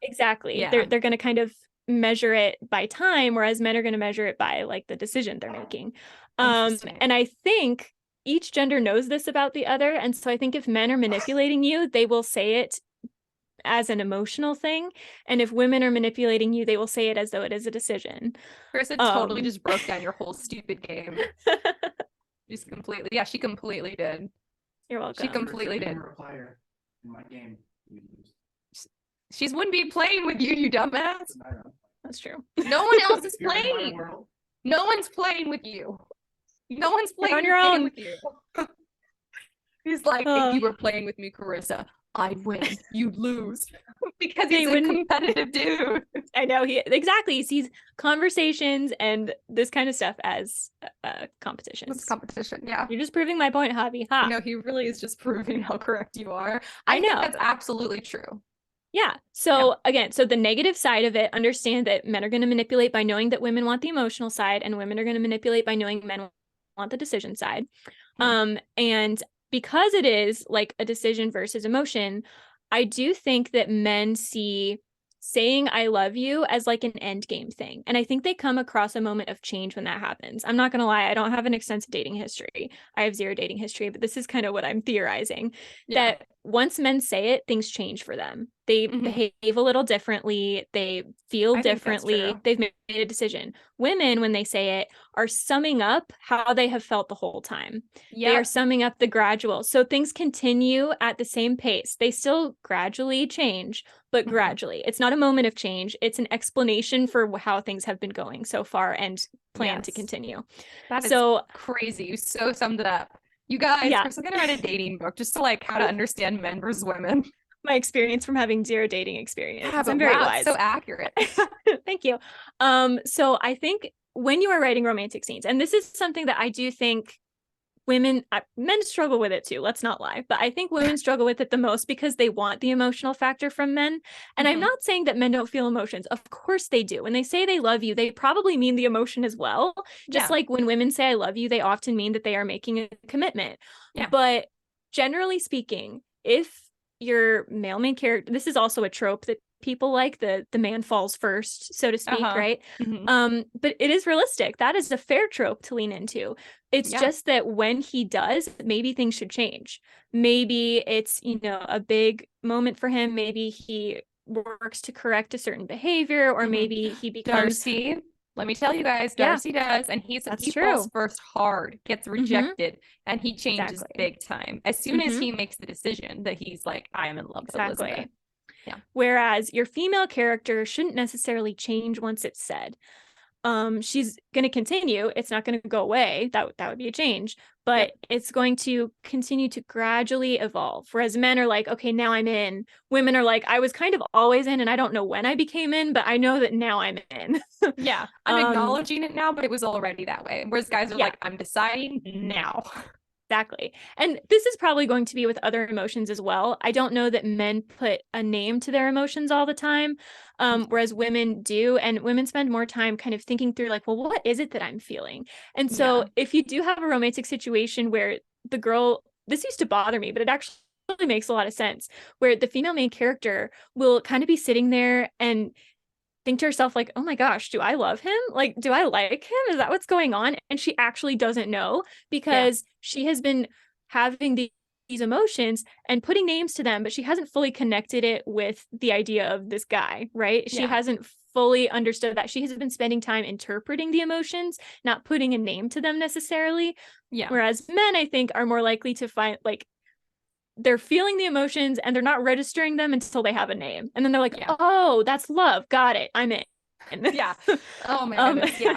Exactly.
Yeah.
They're going to kind of measure it by time, whereas men are going to measure it by like the decision they're making. And I think each gender knows this about the other, and so I think if men are manipulating you, they will say it as an emotional thing, and if women are manipulating you, they will say it as though it is a decision.
Chris totally just broke down your whole stupid game. Just completely. Yeah, she completely did.
You're welcome.
She completely did.
You're a player in my game. You lose.
She wouldn't be playing with you, you dumbass.
Doesn't matter.
That's true.
No one else is
You're in my
playing.
world.
No one's playing with you. No one's playing
on your own
with you. He's like, if you were playing with me, Carissa, I'd win. You'd lose. Because he's a competitive dude.
I know, he sees conversations and this kind of stuff as competitions.
It's competition, yeah.
You're just proving my point, Javi. Ha.
No, he really is just proving how correct you are.
I know.
think that's absolutely true.
Yeah. So again, so the negative side of it, understand that men are going to manipulate by knowing that women want the emotional side, and women are going to manipulate by knowing men want the decision side. And because it is like a decision versus emotion, I do think that men see saying I love you as like an end game thing. And I think they come across a moment of change when that happens. I'm not going to lie, I don't have an extensive dating history. I have 0 dating history, but this is kind of what I'm theorizing, that once men say it, things change for them. They behave a little differently. They feel differently. They've made a decision. Women, when they say it, are summing up how they have felt the whole time. They are summing up the gradual. So things continue at the same pace. They still gradually change, but gradually. It's not a moment of change. It's an explanation for how things have been going so far and plan to continue.
That is crazy. You so summed it up. You guys, Chris, I'm going to write a dating book just to like how to understand men versus women.
My experience from having 0 dating experience.
Yeah,
I'm very wise.
So accurate.
Thank you. So I think when you are writing romantic scenes, and this is something that I do think men struggle with it too, let's not lie, but I think women struggle with it the most because they want the emotional factor from men. And I'm not saying that men don't feel emotions. Of course they do. When they say they love you, they probably mean the emotion as well. Just like when women say I love you, they often mean that they are making a commitment. But generally speaking, if your male main character, this is also a trope that people like, the man falls first, so to speak, right? But it is realistic. That is a fair trope to lean into. It's just that when he does, maybe things should change. Maybe it's, a big moment for him. Maybe he works to correct a certain behavior, or maybe he becomes
Darcy. Let me tell you guys,
Yeah.
Darcy does, and he
That's
falls
true.
first hard, gets rejected, and he changes
Exactly.
big time as soon as he makes the decision that he's like, I am in love with Elizabeth. Yeah.
Whereas your female character shouldn't necessarily change once it's said. She's going to continue. It's not going to go away. That would be a change, but it's going to continue to gradually evolve. Whereas men are like, okay, now I'm in. Women are like, I was kind of always in, and I don't know when I became in, but I know that now I'm in.
Yeah, I'm acknowledging it now, but it was already that way. Whereas guys are like, I'm deciding now.
Exactly. And this is probably going to be with other emotions as well. I don't know that men put a name to their emotions all the time, whereas women do. And women spend more time kind of thinking through like, well, what is it that I'm feeling? And so if you do have a romantic situation where the girl, this used to bother me, but it actually makes a lot of sense, where the female main character will kind of be sitting there and think to herself like, oh my gosh, do I love him? Like, do I like him? Is that what's going on? And she actually doesn't know, because she has been having these emotions and putting names to them, but she hasn't fully connected it with the idea of this guy, right? She hasn't fully understood that. She has been spending time interpreting the emotions, not putting a name to them necessarily. Whereas men, I think, are more likely to find like they're feeling the emotions and they're not registering them until they have a name. And then they're like, oh, that's love. Got it. I'm in.
Oh my goodness. Yeah.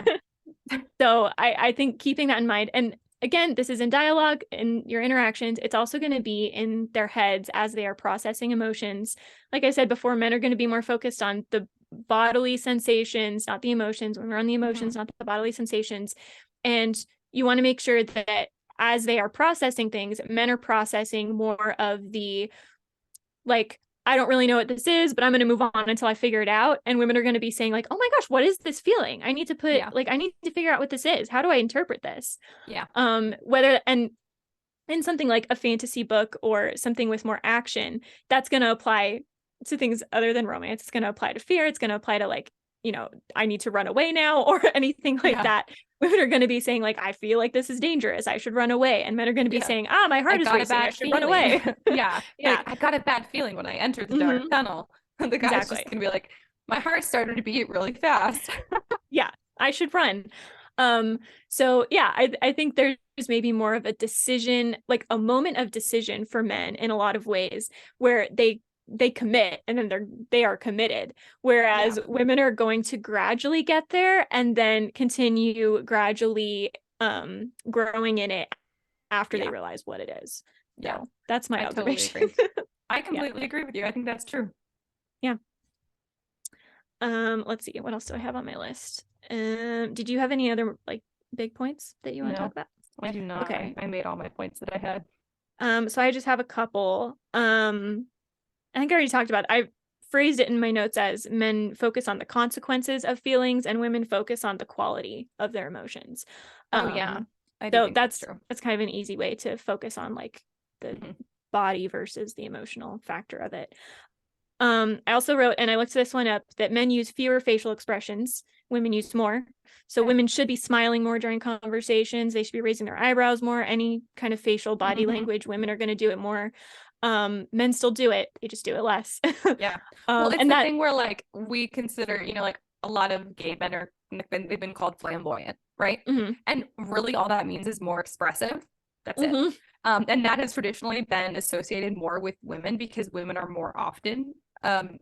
So I think keeping that in mind, and again, this is in dialogue, in your interactions, it's also going to be in their heads as they are processing emotions. Like I said before, men are going to be more focused on the bodily sensations, not the emotions. When we're on the emotions, not the bodily sensations. And you want to make sure that as they are processing things, men are processing more of the, like, I don't really know what this is, but I'm going to move on until I figure it out. And women are going to be saying like, oh my gosh, what is this feeling? I need to I need to figure out what this is. How do I interpret this? Whether, and in something like a fantasy book or something with more action, that's going to apply to things other than romance. It's going to apply to fear. It's going to apply to like, you know, I need to run away now or anything like that. Women are going to be saying like, I feel like this is dangerous. I should run away. And men are going to be saying, my heart is racing. I should run away.
Like, I got a bad feeling when I entered the dark tunnel. The guy's just going to be like, my heart started to beat really fast.
I should run. So I think there's maybe more of a decision, like a moment of decision for men in a lot of ways, where they commit and then they are committed, whereas women are going to gradually get there and then continue gradually growing in it after they realize what it is. So that's my observation.
Totally agree. I completely agree with you. I think that's true.
Let's see, what else do I have on my list? Did you have any other like big points that you want to talk about?
I do not.
Okay.
I made all my points that I had.
So I just have a couple. I think I already talked about it. I phrased it in my notes as men focus on the consequences of feelings and women focus on the quality of their emotions.
I
so that's kind of an easy way to focus on like the body versus the emotional factor of it. I also wrote, and I looked this one up, that men use fewer facial expressions, women use more. So women should be smiling more during conversations. They should be raising their eyebrows more. Any kind of facial body language, women are going to do it more. Men still do it, they just do it less.
Well, it's and the thing where like we consider, you know, like a lot of gay men are they've been called flamboyant, right? And really all that means is more expressive. That's it. And that has traditionally been associated more with women because women are more often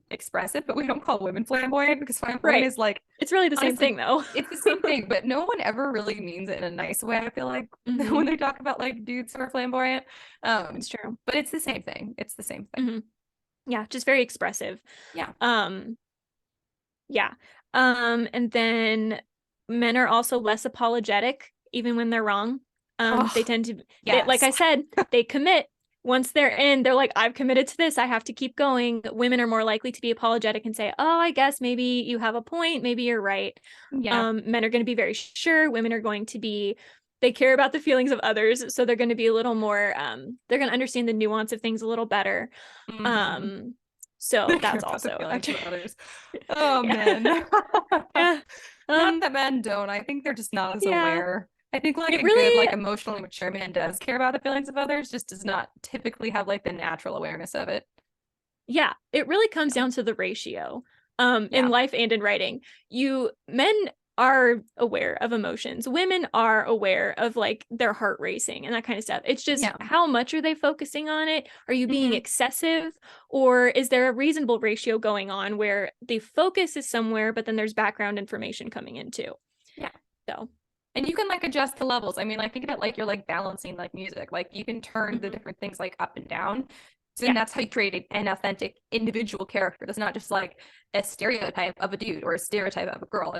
expressive, but we don't call women flamboyant because flamboyant is like,
it's really the same thing though.
It's the same thing, but no one ever really means it in a nice way. I feel like when they talk about like dudes who are flamboyant.
It's true,
but it's the same thing. It's the same thing.
Just very expressive. And then men are also less apologetic even when they're wrong. They tend to, like I said, they commit. Once they're in, they're like, I've committed to this. I have to keep going. Women are more likely to be apologetic and say, oh, I guess maybe you have a point. Maybe you're right. Men are going to be very sure. Women are going to be, they care about the feelings of others. So they're going to be a little more, they're going to understand the nuance of things a little better. So that's also
others. Oh, man. Not that men don't. I think they're just not as aware. I think like a good, like emotionally mature man does care about the feelings of others, just does not typically have like the natural awareness of it.
Yeah, it really comes down to the ratio in life and in writing. Men are aware of emotions. Women are aware of like their heart racing and that kind of stuff. It's just how much are they focusing on it? Are you being excessive, or is there a reasonable ratio going on where the focus is somewhere, but then there's background information coming in too?
Yeah.
So,
and you can like adjust the levels. I mean, like think of it like you're like balancing like music. Like you can turn the different things like up and down. So then that's how you create an authentic individual character. That's not just like a stereotype of a dude or a stereotype of a girl.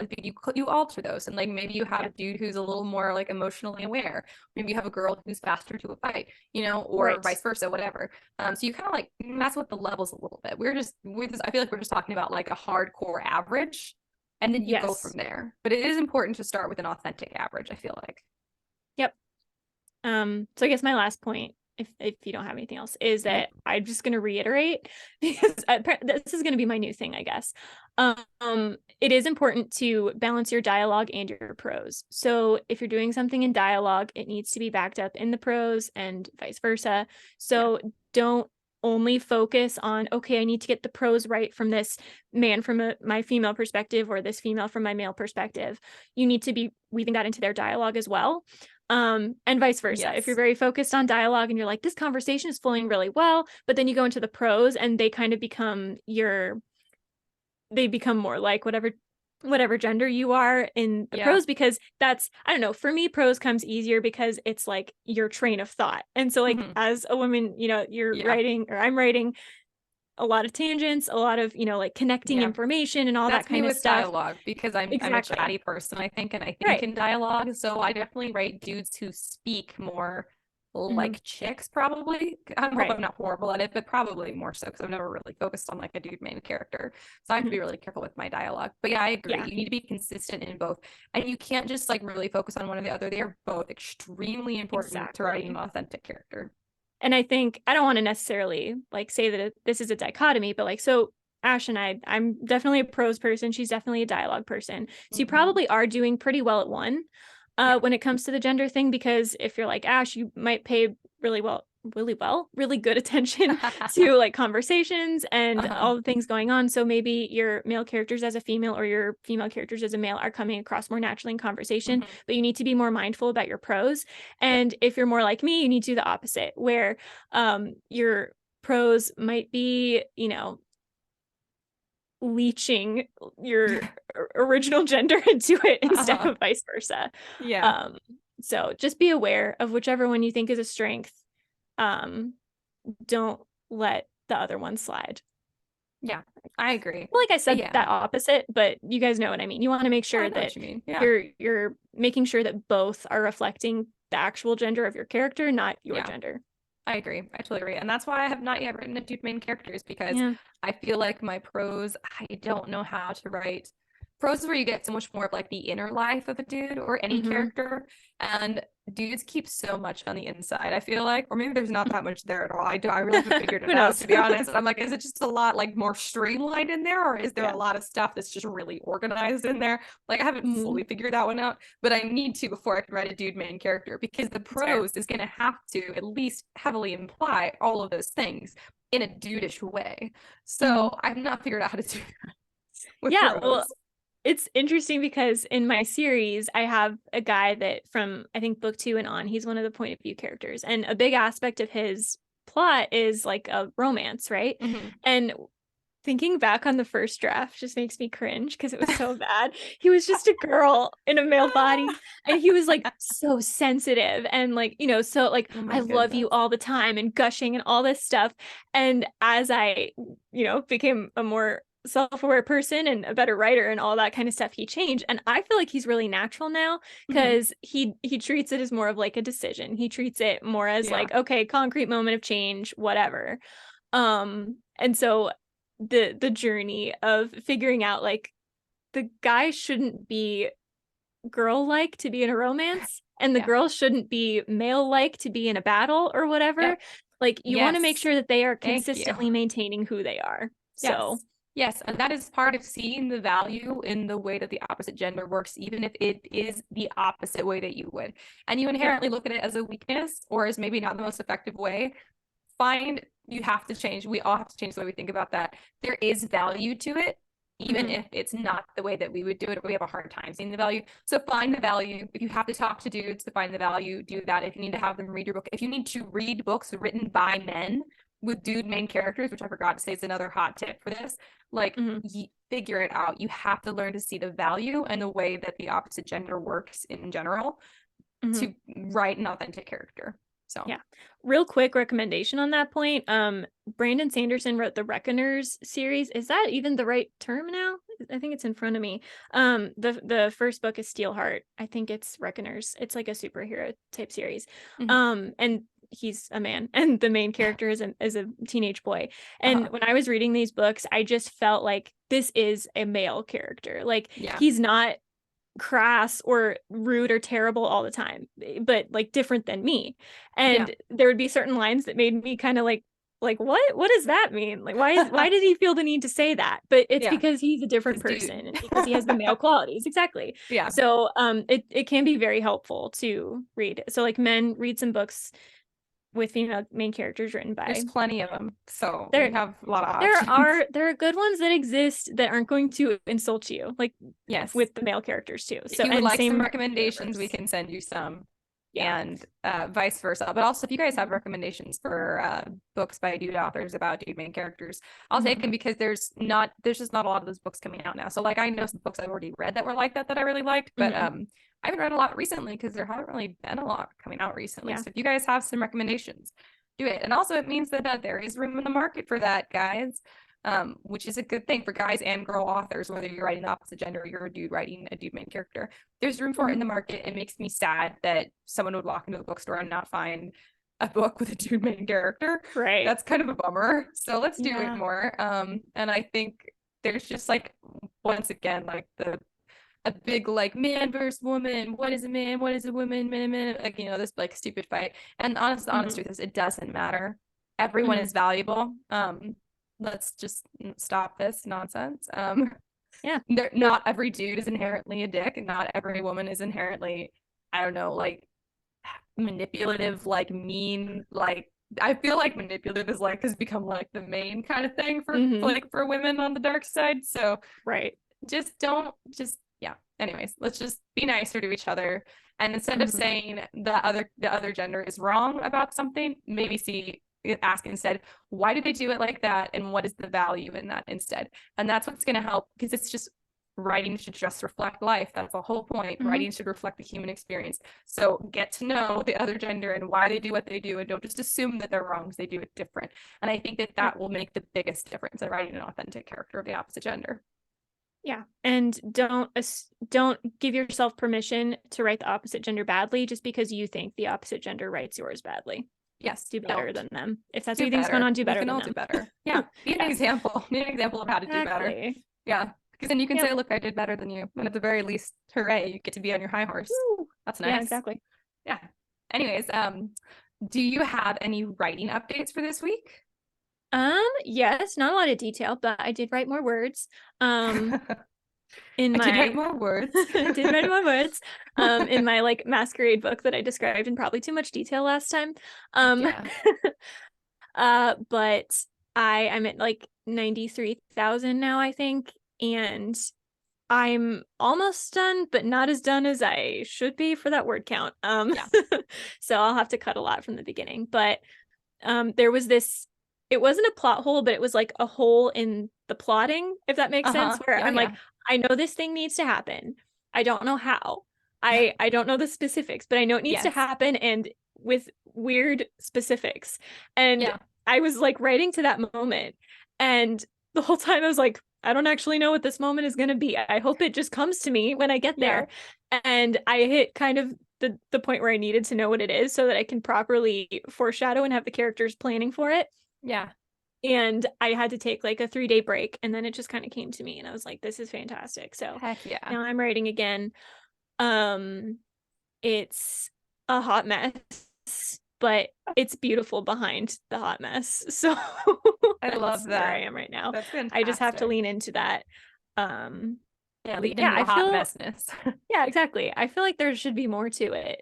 You alter those, and like maybe you have a dude who's a little more like emotionally aware. Maybe you have a girl who's faster to a fight, you know, or vice versa, whatever. So you kind of like mess with the levels a little bit. I feel like we're just talking about like a hardcore average, and then you go from there. But it is important to start with an authentic average, I feel like.
Yep. So I guess my last point, if you don't have anything else, is that I'm just going to reiterate, because this is going to be my new thing, I guess. It is important to balance your dialogue and your prose. So if you're doing something in dialogue, it needs to be backed up in the prose and vice versa. So don't only focus on, okay, I need to get the prose right from this man from my female perspective, or this female from my male perspective. You need to be weaving that into their dialogue as well. And vice versa. If you're very focused on dialogue and you're like, this conversation is flowing really well, but then you go into the prose and they kind of become they become more like whatever gender you are in the prose, because that's, I don't know, for me, prose comes easier because it's like your train of thought. And so like as a woman, you know, you're writing, or I'm writing a lot of tangents, a lot of, you know, like connecting information and all that kind of stuff.
Dialogue, because I'm a chatty person, I think, and I think in dialogue. So I definitely write dudes who speak more like chicks, probably. I hope I'm not horrible at it, but probably more so, because I've never really focused on like a dude main character. So I have to be really careful with my dialogue. But yeah, I agree. You need to be consistent in both. And you can't just like really focus on one or the other. They are both extremely important to writing an authentic character.
And I think, I don't want to necessarily like say that this is a dichotomy, but like, so Ash and I'm definitely a prose person. She's definitely a dialogue person. So you probably are doing pretty well at one when it comes to the gender thing, because if you're like Ash, you might pay really good attention to like conversations and all the things going on. So maybe your male characters as a female or your female characters as a male are coming across more naturally in conversation, but you need to be more mindful about your prose. And if you're more like me, you need to do the opposite, where your prose might be, you know, leeching your original gender into it instead of vice versa. So just be aware of whichever one you think is a strength. Don't let the other one slide.
Yeah, I agree.
Well, like I said, that opposite, but you guys know what I mean. You want to make sure that you're making sure that both are reflecting the actual gender of your character, not your gender.
I agree. I totally agree. And that's why I have not yet written a dude main characters, because I feel like my prose, I don't know how to write prose where you get so much more of like the inner life of a dude or any character, and dudes keep so much on the inside, I feel like, or maybe there's not that much there at all. I really haven't figured it out, to be honest. I'm like, is it just a lot like more streamlined in there, or is there a lot of stuff that's just really organized in there? Like I haven't fully figured that one out, but I need to before I can write a dude main character, because the prose is going to have to at least heavily imply all of those things in a dudeish way. So I've not figured out how to do that with prose.
Well, it's interesting because in my series, I have a guy that from, I think, book 2 and on, he's one of the point of view characters. And a big aspect of his plot is like a romance, right? And thinking back on the first draft just makes me cringe because it was so bad. He was just a girl in a male body, and he was like so sensitive and like, you know, so like, I love you all the time and gushing and all this stuff. And as I, you know, became a more self-aware person and a better writer and all that kind of stuff, he changed. And I feel like he's really natural now, because he treats it as more of like a decision. He treats it more as like, okay, concrete moment of change, whatever. And so the journey of figuring out like the guy shouldn't be girl-like to be in a romance, and the girl shouldn't be male-like to be in a battle or whatever. Like you want to make sure that they are consistently maintaining who they are. So
yes, and that is part of seeing the value in the way that the opposite gender works, even if it is the opposite way that you would. And you inherently look at it as a weakness, or as maybe not the most effective way. You have to change. We all have to change the way we think about that. There is value to it, even if it's not the way that we would do it, or we have a hard time seeing the value. So find the value. If you have to talk to dudes to find the value, do that. If you need to have them read your book, if you need to read books written by men with dude main characters, which I forgot to say is another hot tip for this, like figure it out. You have to learn to see the value and the way that the opposite gender works in general to write an authentic character. So
yeah, real quick recommendation on that point. Brandon Sanderson wrote the Reckoners series. Is that even the right term now? I think it's in front of me. The first book is Steelheart. I think it's Reckoners. It's like a superhero type series. And he's a man, and the main character is a teenage boy. And when I was reading these books, I just felt like this is a male character. Like he's not crass or rude or terrible all the time, but like different than me. And there would be certain lines that made me kind of like what does that mean? Like why did he feel the need to say that? But it's because he's a different person and because he has the male qualities. Exactly. Yeah. So it can be very helpful to read. So like men, read some books with female main characters written by.
There's plenty of them, so we have a lot of
options. There are good ones that exist that aren't going to insult you, like with the male characters too.
So if you would like some recommendations, we can send you some, and vice versa. But also, if you guys have recommendations for books by dude authors about dude main characters, I'll take them, because there's just not a lot of those books coming out now. So like I know some books I've already read that were like that I really liked, but I haven't read a lot recently because there haven't really been a lot coming out recently. So if you guys have some recommendations, do it. And also it means that there is room in the market for that, guys, which is a good thing for guys and girl authors, whether you're writing the opposite gender or you're a dude writing a dude main character. There's room for it in the market. It makes me sad that someone would walk into the bookstore and not find a book with a dude main character.
Right.
That's kind of a bummer. So let's do it more. And I think there's just like, once again, like a big like man versus woman, what is a man, what is a woman, man, like this like stupid fight. And honest truth is, it doesn't matter. Everyone is valuable. Let's just stop this nonsense. Not every dude is inherently a dick, and not every woman is inherently, I don't know, like manipulative, like mean. Like I feel like manipulative is like has become like the main kind of thing for like for women on the dark side. So anyways, let's just be nicer to each other, and instead of saying the other gender is wrong about something, maybe ask instead, why do they do it like that, and what is the value in that instead? And that's what's going to help, because it's just, writing should just reflect life. That's the whole point. Writing should reflect the human experience. So get to know the other gender and why they do what they do, and don't just assume that they're wrong because they do it different. And I think that will make the biggest difference in writing an authentic character of the opposite gender.
Yeah. And don't give yourself permission to write the opposite gender badly just because you think the opposite gender writes yours badly.
Yes.
Do better than them. If that's what you think's going on, do better than them.
Do better. Yeah. Be an example. Be an example of how to do better. Yeah. Because then you can say, look, I did better than you. And at the very least, hooray, you get to be on your high horse. Woo. That's nice.
Yeah, exactly.
Yeah. Anyways, do you have any writing updates for this week?
Yes, not a lot of detail, but I did write more words. In my like masquerade book that I described in probably too much detail last time. But I'm at like 93,000 now, I think, and I'm almost done, but not as done as I should be for that word count. So I'll have to cut a lot from the beginning. But there was this, it wasn't a plot hole, but it was like a hole in the plotting, if that makes sense, where I'm like, I know this thing needs to happen. I don't know how. I don't know the specifics, but I know it needs to happen, and with weird specifics. And I was like writing to that moment, and the whole time I was like, I don't actually know what this moment is going to be. I hope it just comes to me when I get there. And I hit kind of the point where I needed to know what it is so that I can properly foreshadow and have the characters planning for it.
Yeah.
And I had to take like a 3-day break, and then it just kind of came to me, and I was like, this is fantastic. So now I'm writing again. It's a hot mess, but it's beautiful behind the hot mess. So
I love that.
Where I am right now.
That's fantastic.
I just have to lean into that.
Lean into the hot messness.
Yeah, exactly. I feel like there should be more to it.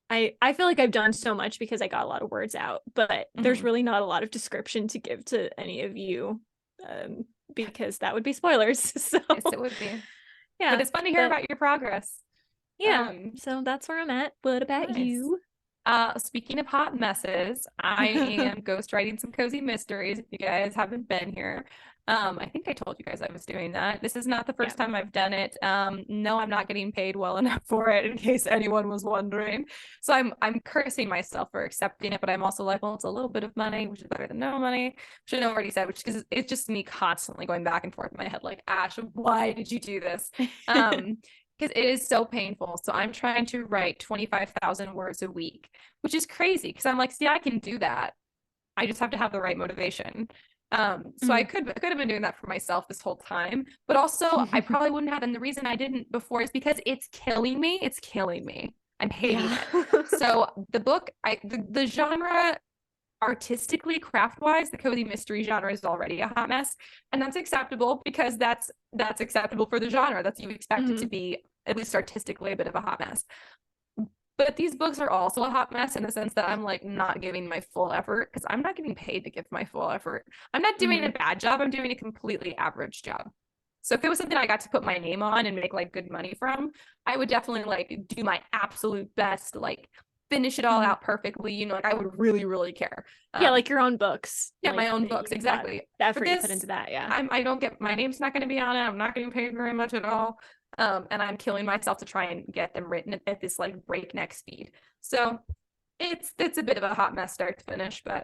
I feel like I've done so much because I got a lot of words out, but there's really not a lot of description to give to any of you because that would be spoilers. So
Yes, it would be.
yeah,
But it's fun to hear about your progress.
Yeah. So that's where I'm at. What about
Nice.
you?
Speaking of hot messes, I am ghostwriting some cozy mysteries. If you guys haven't been here, I think I told you guys I was doing that. This is not the first time I've done it. No, I'm not getting paid well enough for it, in case anyone was wondering. So I'm cursing myself for accepting it, but I'm also like, well, it's a little bit of money, which is better than no money, which I already said, which is it's just me constantly going back and forth in my head, like, Ash, why did you do this? Because it is so painful. So I'm trying to write 25,000 words a week, which is crazy because I'm like, see, I can do that. I just have to have the right motivation. So I could have been doing that for myself this whole time, but also I probably wouldn't have. And the reason I didn't before is because it's killing me. It's killing me. I'm hating it. So the book, the genre, artistically, craft-wise, the cozy mystery genre is already a hot mess, and that's acceptable because that's acceptable for the genre. That's you expect it to be, at least artistically, a bit of a hot mess. But these books are also a hot mess in the sense that I'm like not giving my full effort because I'm not getting paid to give my full effort. I'm not doing a bad job. I'm doing a completely average job. So if it was something I got to put my name on and make like good money from, I would definitely like do my absolute best, like finish it all out perfectly. You know, like I would really, really care.
Yeah, like your own books.
Yeah,
like,
my own books, exactly.
Effort you put into that, yeah.
I don't get, my name's not going to be on it. I'm not getting paid very much at all. And I'm killing myself to try and get them written at this like breakneck speed. So it's a bit of a hot mess start to finish, but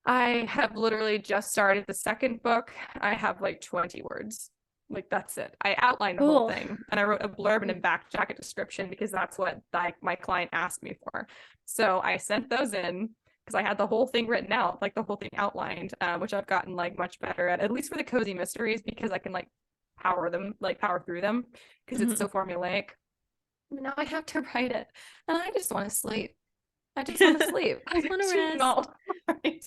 I have literally just started the second book. I have like 20 words. Like that's it. I outlined the whole thing and I wrote a blurb and a back jacket description because that's what my client asked me for. So I sent those in because I had the whole thing written out, like the whole thing outlined, which I've gotten like much better at least for the cozy mysteries, because I can like power through them because it's so formulaic. Now I have to write it and I just want to sleep. I just want to sleep.
I just want to rest.
Right.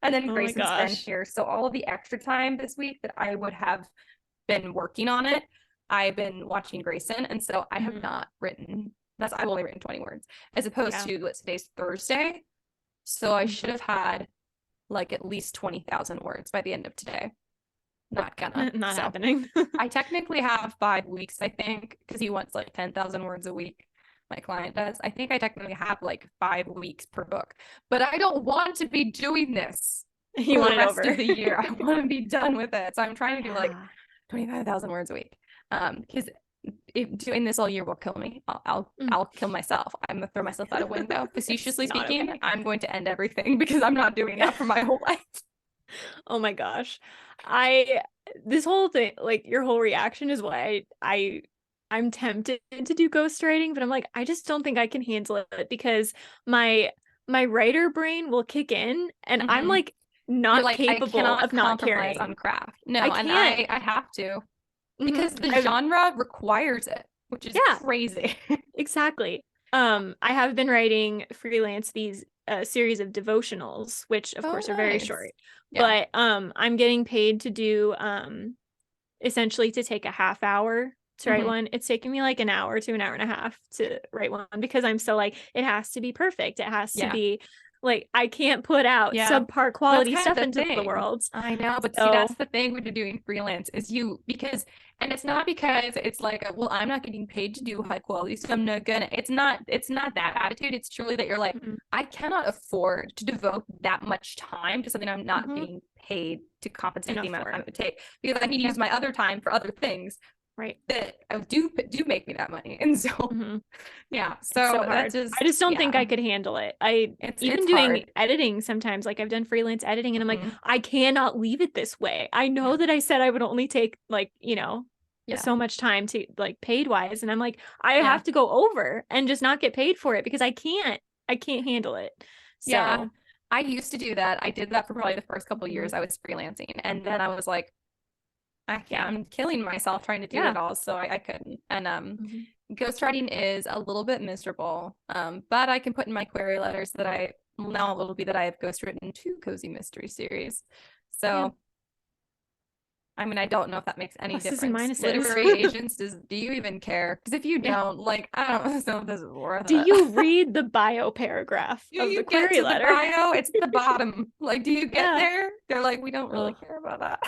And then
Oh
Grayson's been here. So all of the extra time this week that I would have been working on it, I've been watching Grayson, and so I have not written. I've only written 20 words as opposed to today's Thursday, so I should have had like at least 20,000 words by the end of today. Not happening. I technically have 5 weeks, I think, because he wants like 10,000 words a week. My client does. I think I technically have like 5 weeks per book, but I don't want to be doing this for the rest of the year. I want to be done with it, so I'm trying to do like 25,000 words a week. Because doing this all year will kill me. I'll kill myself. I'm gonna throw myself out a window. Facetiously speaking, I'm going to end everything because I'm not doing that for my whole life.
Oh my gosh. This whole thing, like your whole reaction is why I'm tempted to do ghostwriting, but I'm like, I just don't think I can handle it because my writer brain will kick in and I'm like not like, capable of not caring
on craft. No,
I can't.
I have to because the genre requires it, which is crazy.
Exactly. I have been writing freelance these series of devotionals, which of course are very short. But I'm getting paid to do essentially to take a half hour to write one. It's taking me like an hour to an hour and a half to write one because I'm so like, it has to be perfect. It has to be like, I can't put out subpar quality stuff into the world.
I know, but see, that's the thing when you're doing freelance is and it's not because it's like, well, I'm not getting paid to do high quality, so I'm not gonna. It's not that attitude. It's truly that you're like, I cannot afford to devote that much time to something I'm not being paid to compensate the amount of time it would take, because I need to use my other time for other things. Right. That do make me that money. And so so
hard. I just don't think I could handle it. It's doing hard. Editing sometimes, like I've done freelance editing and I'm like, I cannot leave it this way. I know that I said I would only take like, so much time to like paid wise, and I'm like, I have to go over and just not get paid for it because I can't handle it. So
I used to do that. I did that for probably the first couple of years I was freelancing, and then I was like, I'm killing myself trying to do it all, so I couldn't. And ghostwriting is a little bit miserable, but I can put in my query letters that I have ghostwritten 2 cozy mystery series. So I mean, I don't know if that makes any difference. Literary agents, do you even care? Because if you don't, like, I don't know if this is worth it.
Do you read the bio paragraph of the query letter?
The bio? It's the bottom. Like, do you get there? They're like, we don't really care about that.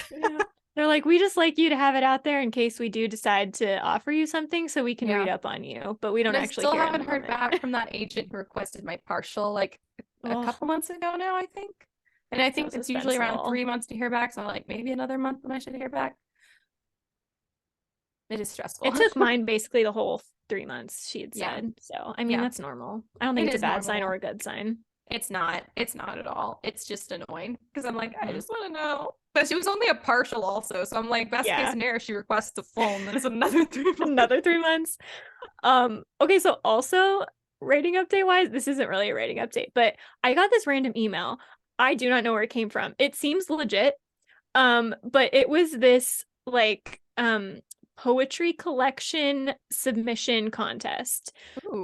They're like, we just like you to have it out there in case we do decide to offer you something so we can read up on you, but we don't
And I
actually
still
care in the
haven't heard
moment.
back from that agent who requested my partial like a
Ugh,
couple months ago now, I think. And I think
so
it's usually around
suspenseful.
3 months to hear back. So I'm like, maybe another month when I should hear back. It is stressful.
It took mine basically the whole 3 months, she had
Yeah.
said. So, I mean,
Yeah.
that's normal. I don't think
It
it's a
is
bad sign
normal.
or a good sign.
It's not. It's not at all. It's just annoying because I'm like, I
Mhm.
just want to know. But she was only a partial also. So I'm like, best case
Yeah.
scenario, she requests a full and then it's another 3 months.
Another 3 months. Okay, so also rating update wise, this isn't really a rating update, but I got this random email. I do not know where it came from. It seems legit. But it was this like poetry collection submission contest.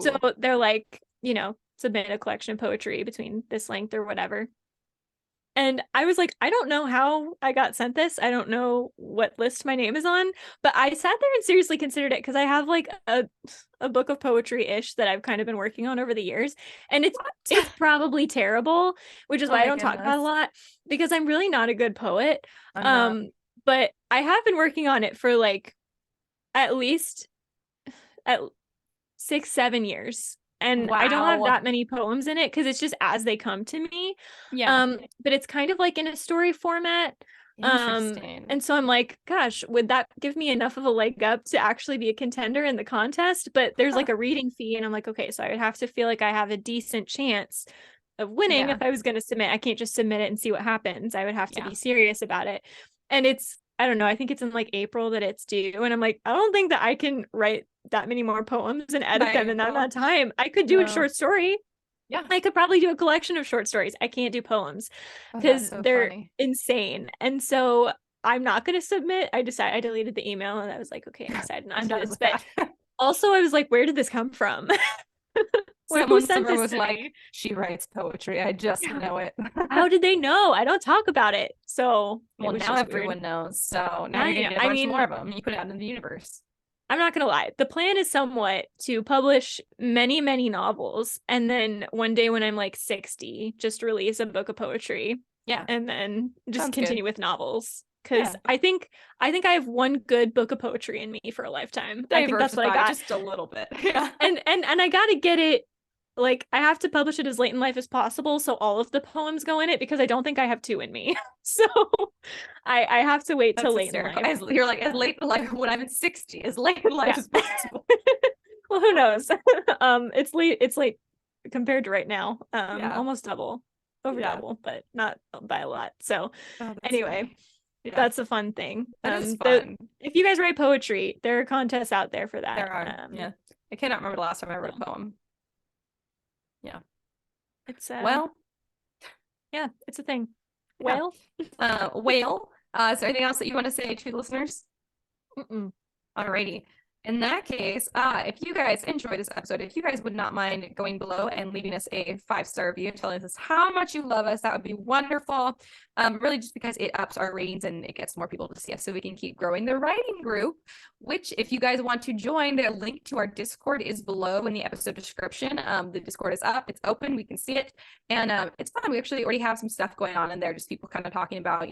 So
Ooh.
they're like, submit a collection of poetry between this length or whatever. And I was like, I don't know how I got sent this. I don't know what list my name is on, but I sat there and seriously considered it because I have like a book of poetry-ish that I've kind of been working on over the years. And it's probably terrible, which is
Oh
why I
my
don't talk about it a
goodness.
lot because I'm really not a good poet.
I'm not.
But I have been working on it for like at least at 6-7 years. And I don't have
Wow.
that many poems in it because it's just as they come to me.
Yeah.
But it's kind of like in a story format.
Interesting.
And so I'm like, gosh, would that give me enough of a leg up to actually be a contender in the contest? But there's like a reading fee, and I'm like, okay, so I would have to feel like I have a decent chance of winning
Yeah.
if I was going to submit. I can't just submit it and see what happens. I would have to
Yeah.
be serious about it. And I don't know, I think it's in like April that it's due. And I'm like, I don't think that I can write that many more poems and edit
By
them in that
April.
amount of time. I could do a
No.
short story.
Yeah.
I could probably do a collection of short stories. I can't do poems
Oh,
because
that's so
they're
funny.
insane. And so I'm not going to submit. I deleted the email and I was like, okay, I decided not
I'm
to do
done
this.
with
But
that.
also, I was like, where did this come from? Who
Someone
sent
somewhere
this
was
to
like,
me?
she writes poetry. I just
Yeah.
know it.
How did they know? I don't talk about it. So
Well,
it was
now
just weird.
everyone knows. So now
Now
you're
you
gonna
know.
get a
I
bunch
mean,
more of them. You put it out in the universe.
I'm not going to lie. The plan is somewhat to publish many, many novels. And then one day when I'm like 60, just release a book of poetry.
Yeah.
And then just
Sounds
continue
good.
with novels. Because
Yeah.
I think I have one good book of poetry in me for a lifetime. I think that's what I
Diversify
got.
just a little bit. Yeah.
And I got to get it. Like, I have to publish it as late in life as possible, so all of the poems go in it because I don't think I have two in me. So I have to wait till
That's
late in
hysterical.
life.
You're like, as late in life when I'm in 60, as late in life
Yeah.
as possible.
Well, who knows? It's late compared to right now.
Yeah.
Almost double, over
Yeah.
double, but not by a lot. So
Oh, that's
anyway,
funny. Yeah.
that's a fun thing.
That is fun.
If you guys write poetry, there are contests out there for that.
There are. Yeah. I cannot remember the last time I wrote a poem. Yeah.
It's
Well,
yeah, it's a thing.
yeah.
Well,
whale. Is there anything else that you want to say to the listeners?
mm-mm.
Alrighty. In that case, if you guys enjoyed this episode, if you guys would not mind going below and leaving us a 5-star review telling us how much you love us, that would be wonderful. Really just because it ups our ratings and it gets more people to see us so we can keep growing the writing group, which if you guys want to join, the link to our Discord is below in the episode description. The Discord is up, it's open, we can see it, and it's fun. We actually already have some stuff going on in there, just people kind of talking about,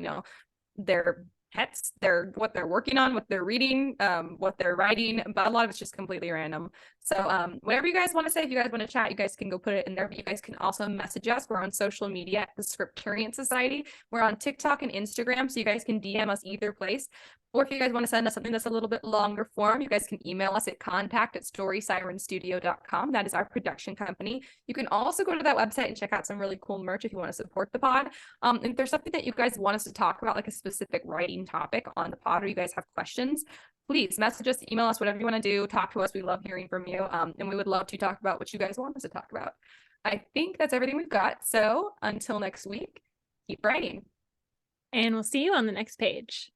their pets, what they're working on, what they're reading, what they're writing, but a lot of it's just completely random. So whatever you guys want to say, if you guys want to chat, you guys can go put it in there, but you guys can also message us. We're on social media at the Scripturient Society. We're on TikTok and Instagram, so you guys can DM us either place. Or if you guys want to send us something that's a little bit longer form, you guys can email us at contact@storysirenstudio.com. That is our production company. You can also go to that website and check out some really cool merch if you want to support the pod. If there's something that you guys want us to talk about, like a specific writing topic on the pod, or you guys have questions, please message us, email us, whatever you want to do. Talk to us. We love hearing from you. And we would love to talk about what you guys want us to talk about. I think that's everything we've got. So until next week, keep writing.
And we'll see you on the next page.